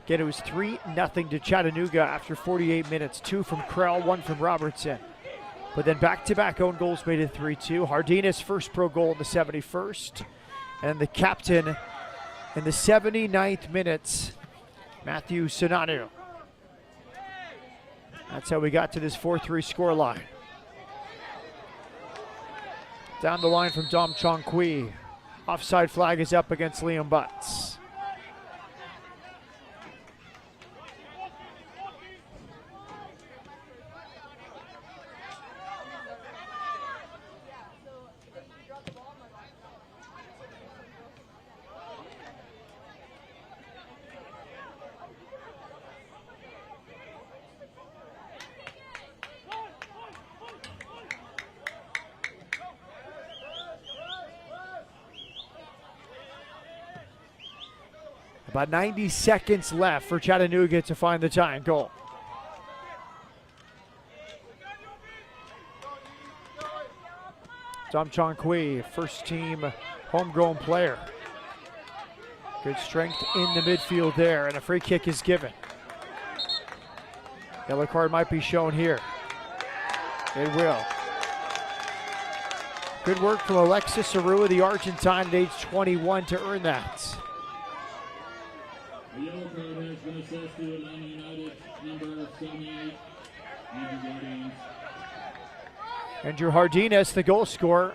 Again, it was 3-0 to Chattanooga after 48 minutes. 2 from Krell, 1 from Robertson. But then back-to-back own goals made it 3-2. Hardina's first pro goal in the 71st. And the captain in the 79th minute, Matthew Sinanu. That's how we got to this 4-3 scoreline. Down the line from Dom Chong Kui. Offside flag is up against Liam Butts. About 90 seconds left for Chattanooga to find the tying goal. Dom Chong Kui, first team homegrown player. Good strength in the midfield there, and a free kick is given. Yellow card might be shown here. It will. Good work from Alexis Arua, the Argentine at age 21, to earn that. A yellow card has been assessed to Atlanta United, number 78, Andrew Jardines. Andrew Jardines, the goal scorer,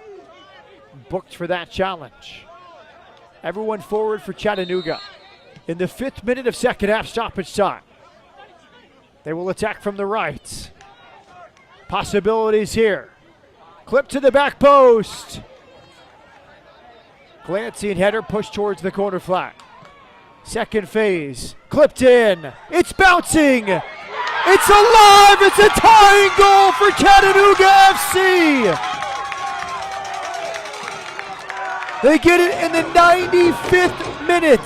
booked for that challenge. Everyone forward for Chattanooga. In the 5th minute of second half stoppage time. They will attack from the right. Possibilities here. Clip to the back post. Glancing header pushed towards the corner flag. Second phase. Clipped in. It's bouncing. It's alive. It's a tying goal for Chattanooga FC. They get it in the 95th minute.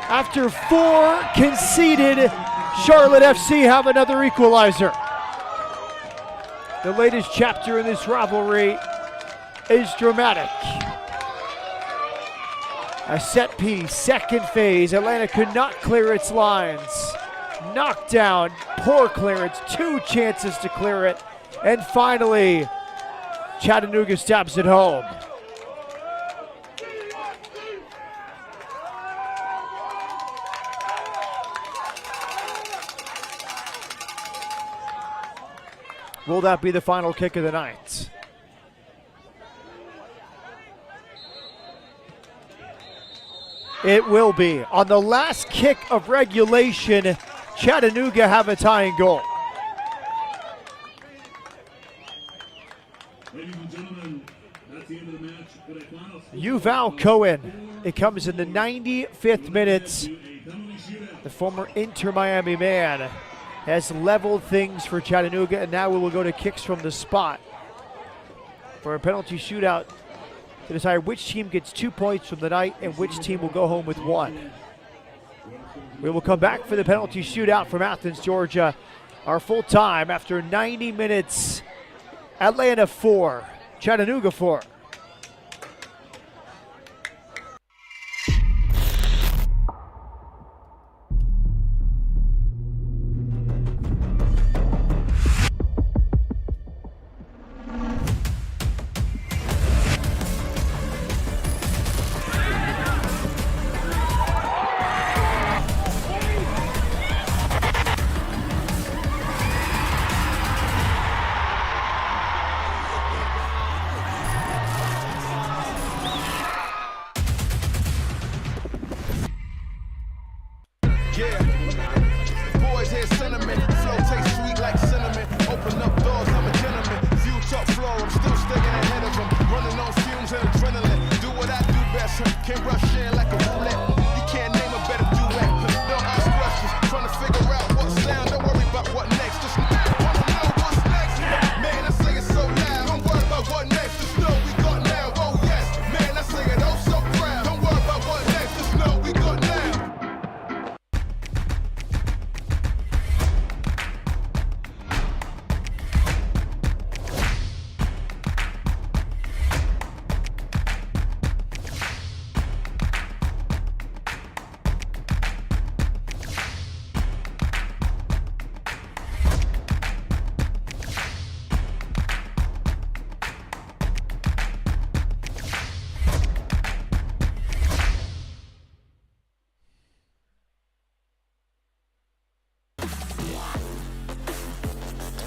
After 4 conceded, Charlotte FC have another equalizer. The latest chapter in this rivalry is dramatic. A set piece, second phase. Atlanta could not clear its lines. Knocked down, poor clearance, 2 chances to clear it. And finally, Chattanooga stabs it home. Will that be the final kick of the night? It will be. On the last kick of regulation, Chattanooga have a tying goal. Ladies and gentlemen, that's the end of the match. With a final score Yuval Cohen. It comes in the 95th minute. The former Inter Miami man has leveled things for Chattanooga, and now we will go to kicks from the spot for a penalty shootout to decide which team gets 2 points from the night and which team will go home with 1. We will come back for the penalty shootout from Athens, Georgia. Our full time after 90 minutes. Atlanta 4, Chattanooga 4.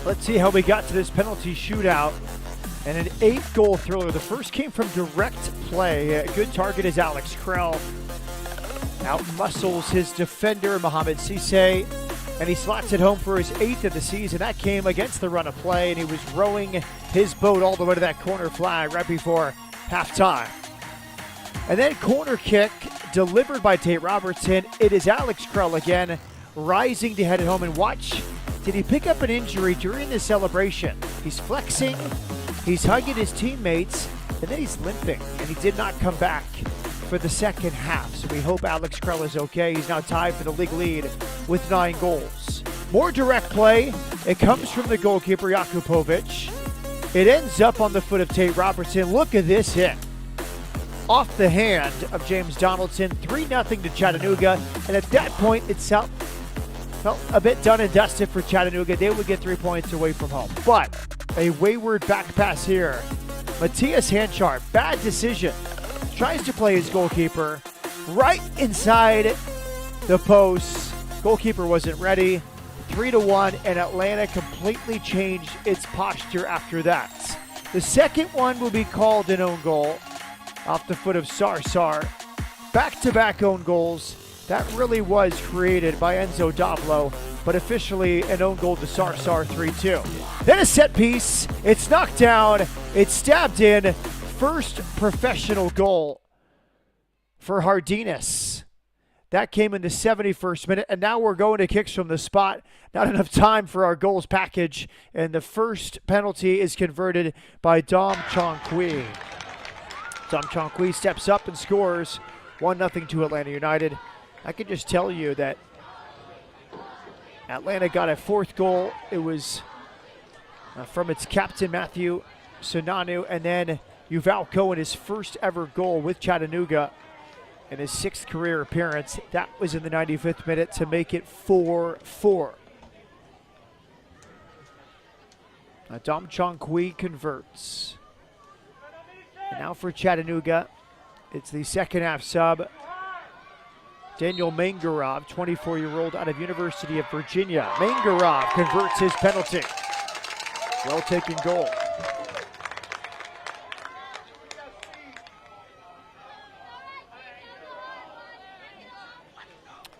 Let's see how we got to this penalty shootout and an 8-goal thriller. The first came from direct play. A good target is Alex Krell. Out-muscles his defender, Mohamed Cisse, and he slots it home for his 8th of the season. That came against the run of play, and he was rowing his boat all the way to that corner flag right before halftime. And then corner kick delivered by Tate Robertson. It is Alex Krell again, rising to head it home. And watch, did he pick up an injury during this celebration? He's flexing, he's hugging his teammates, and then he's limping, and he did not come back for the second half, so we hope Alex Krell is okay. He's now tied for the league lead with 9 goals. More direct play. It comes from the goalkeeper, Jakubovic. It ends up on the foot of Tate Robertson. Look at this hit. Off the hand of James Donaldson, 3-0 to Chattanooga. And at that point, it felt a bit done and dusted for Chattanooga. They would get 3 points away from home. But a wayward back pass here. Matthias Hanchar, bad decision. Tries to play his goalkeeper right inside the post. Goalkeeper wasn't ready. 3-1, and Atlanta completely changed its posture after that. The second one will be called an own goal off the foot of Sarsar. Back-to-back own goals. That really was created by Enzo Davlo, but officially an own goal to Sarsar, 3-2. Then a set piece. It's knocked down. It's stabbed in. First professional goal for Hardinas. That came in the 71st minute, and now we're going to kicks from the spot. Not enough time for our goals package, and the first penalty is converted by Dom Chong-Kui. Dom Chong-Kui steps up and scores 1-0 to Atlanta United. I can just tell you that Atlanta got a 4th goal. It was from its captain, Matthew Sonanu, and then Uvalco in his first ever goal with Chattanooga in his 6th career appearance. That was in the 95th minute to make it 4-4. Dom Chong-Kui converts. And now for Chattanooga, it's the second half sub. Daniel Mangarov, 24-year-old out of University of Virginia. Mangarov converts his penalty. Well taken goal.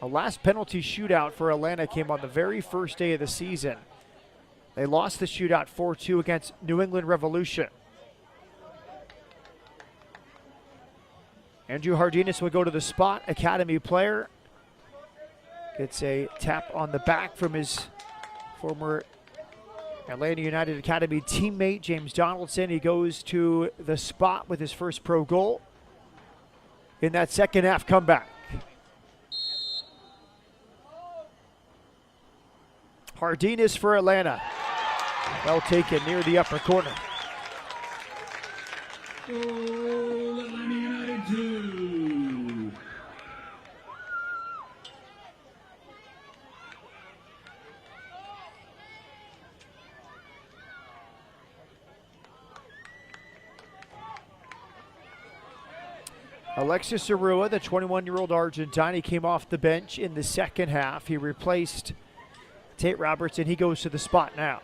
A last penalty shootout for Atlanta came on the very first day of the season. They lost the shootout 4-2 against New England Revolution. Andrew Hardinas will go to the spot, academy player. Gets a tap on the back from his former Atlanta United Academy teammate, James Donaldson. He goes to the spot with his first pro goal in that second half comeback. Hardinas for Atlanta. Well taken near the upper corner. Atlanta United 2. Alexis Arua, the 21-year-old Argentine, he came off the bench in the second half. He replaced Tate Robertson. He goes to the spot now.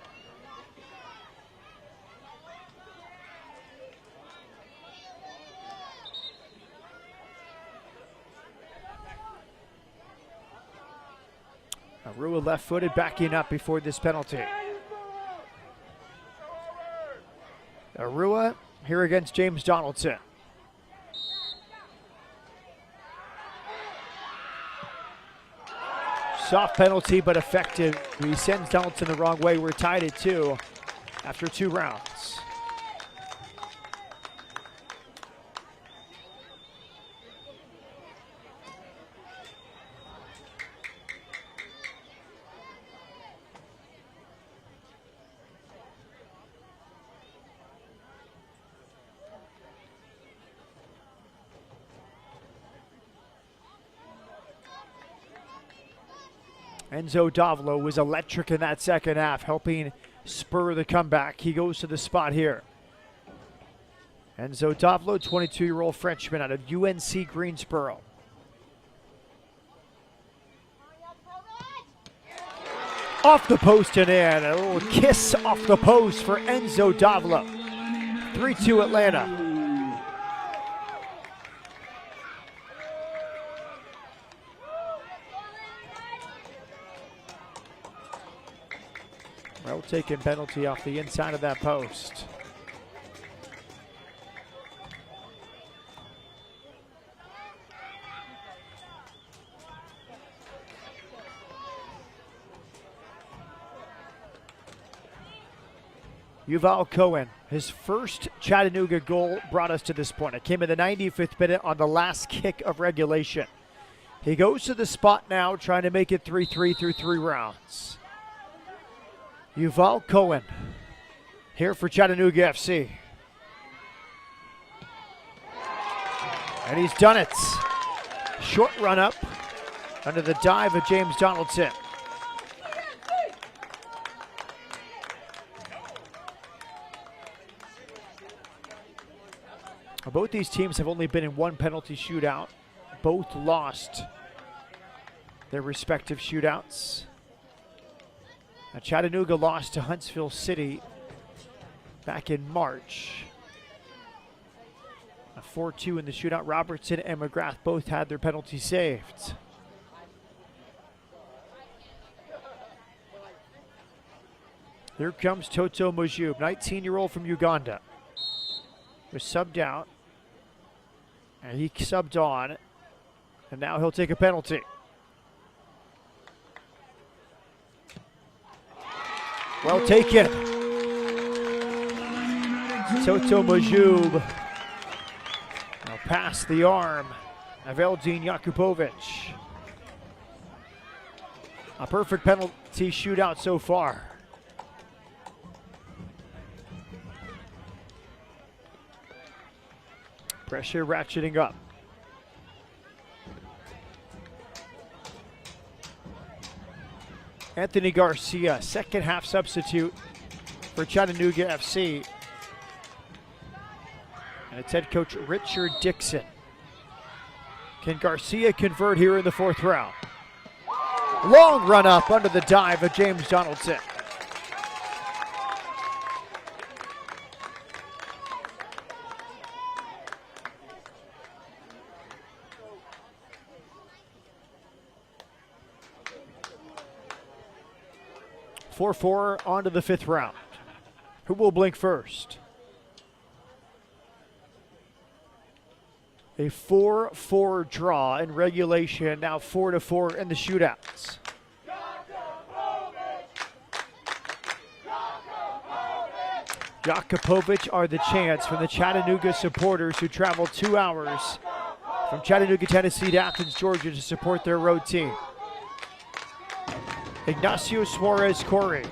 Arua left-footed, backing up before this penalty. Arua here against James Donaldson. Soft penalty, but effective. He sends Donaldson the wrong way. We're tied at 2 after 2 rounds. Enzo Davlo was electric in that second half, helping spur the comeback. He goes to the spot here. Enzo Davlo, 22-year-old Frenchman out of UNC Greensboro. Off the post and in. A little kiss off the post for Enzo Davlo. 3-2 Atlanta. Well taken penalty off the inside of that post. Yuval Cohen, his first Chattanooga goal brought us to this point. It came in the 95th minute on the last kick of regulation. He goes to the spot now, trying to make it 3-3 through 3 rounds. Yuval Cohen here for Chattanooga FC. And he's done it. Short run up under the dive of James Donaldson. Both these teams have only been in one penalty shootout. Both lost their respective shootouts. Now, Chattanooga lost to Huntsville City back in March. A 4-2 in the shootout. Robertson and McGrath both had their penalty saved. Here comes Toto Mujub, 19-year-old from Uganda. Was subbed out. And he subbed on, and now he'll take a penalty. Well taken. Toto Mujub. Now past the arm of Eldin Jakupovic. A perfect penalty shootout so far. Pressure ratcheting up. Anthony Garcia, second half substitute for Chattanooga FC. And it's head coach Richard Dixon. Can Garcia convert here in the 4th round? Long run up under the dive of James Donaldson. Four onto the 5th round. Who will blink first? A 4-4 draw in regulation, now 4-4 in the shootouts. Jakupovic are the chants from the Chattanooga supporters who traveled 2 hours from Chattanooga, Tennessee to Athens, Georgia to support their road team. Ignacio Suarez Corey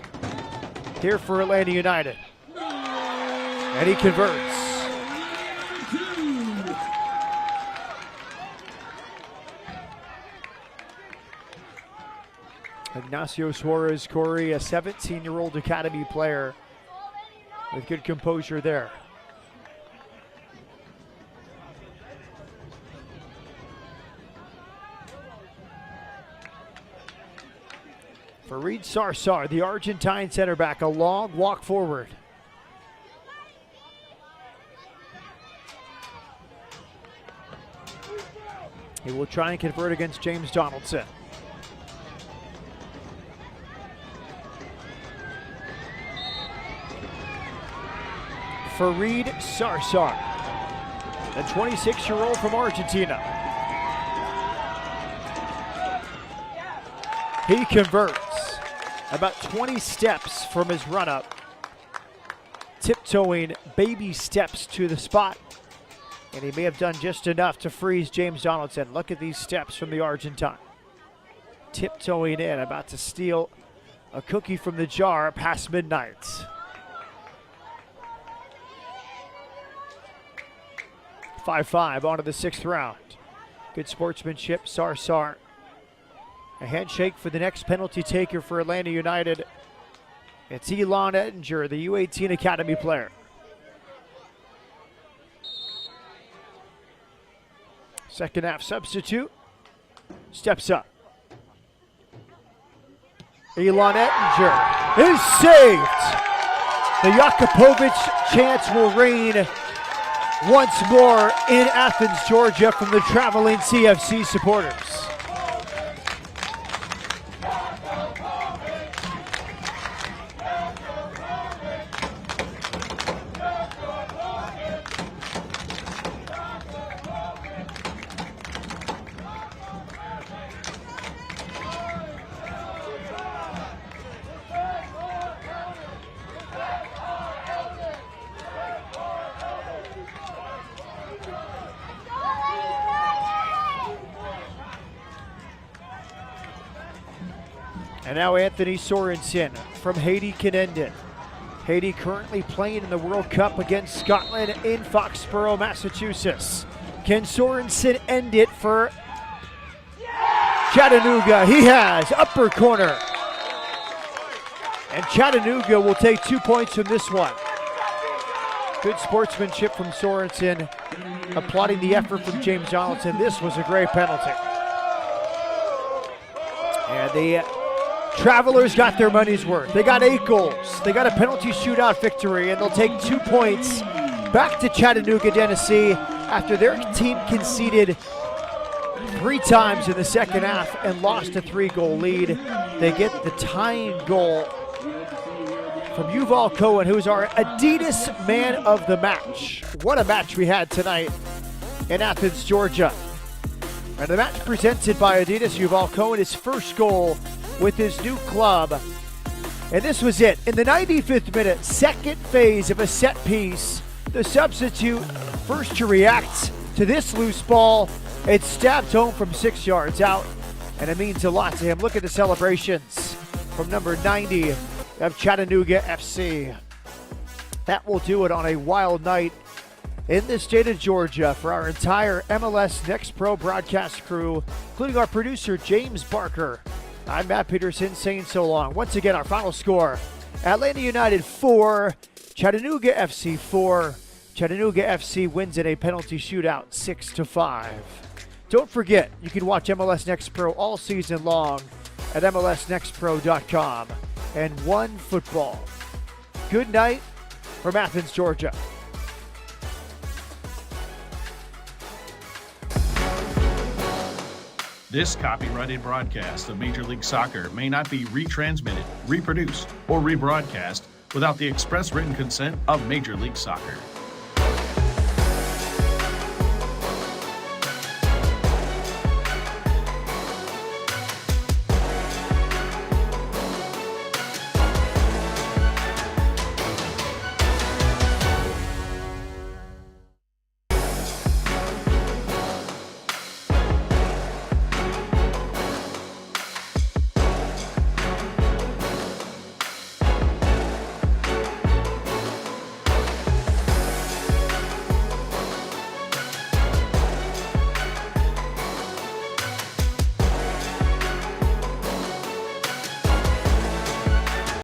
here for Atlanta United. And he converts. Ignacio Suarez Corey, a 17-year-old academy player with good composure there. Farid Sarsar, the Argentine center back, a long walk forward. He will try and convert against James Donaldson. Farid Sarsar, the 26-year-old from Argentina. He converts about 20 steps from his run-up, tiptoeing baby steps to the spot, and he may have done just enough to freeze James Donaldson. Look at these steps from the Argentine. Tiptoeing in, about to steal a cookie from the jar past midnight. Five onto the 6th round. Good sportsmanship, Sarsar. A handshake for the next penalty taker for Atlanta United. It's Elon Ettinger, the U18 Academy player. Second half substitute. Steps up. Elon Ettinger is saved. The Jakupovic chants will reign once more in Athens, Georgia from the traveling CFC supporters. And now Anthony Sorensen from Haiti can end it. Haiti currently playing in the World Cup against Scotland in Foxborough, Massachusetts. Can Sorensen end it for Chattanooga? He has, upper corner. And Chattanooga will take 2 points from this one. Good sportsmanship from Sorensen, applauding the effort from James Donaldson. This was a great penalty. And the Travelers got their money's worth. They got 8 goals. They got a penalty shootout victory, and they'll take 2 points back to Chattanooga, Tennessee, after their team conceded 3 times in the second half and lost a 3-goal lead. They get the tying goal from Yuval Cohen, who's our Adidas Man of the Match. What a match we had tonight in Athens, Georgia. And the match presented by Adidas. Yuval Cohen, his first goal with his new club. And this was it. In the 95th minute, second phase of a set piece, the substitute first to react to this loose ball. It's stabbed home from 6 yards out, and it means a lot to him. Look at the celebrations from number 90 of Chattanooga FC. That will do it on a wild night in the state of Georgia for our entire MLS Next Pro broadcast crew, including our producer, James Barker. I'm Matt Peterson saying so long. Once again, our final score, Atlanta United 4, Chattanooga FC 4. Chattanooga FC wins in a penalty shootout 6-5. Don't forget, you can watch MLS Next Pro all season long at MLSNextPro.com. And One Football. Good night from Athens, Georgia. This copyrighted broadcast of Major League Soccer may not be retransmitted, reproduced, or rebroadcast without the express written consent of Major League Soccer.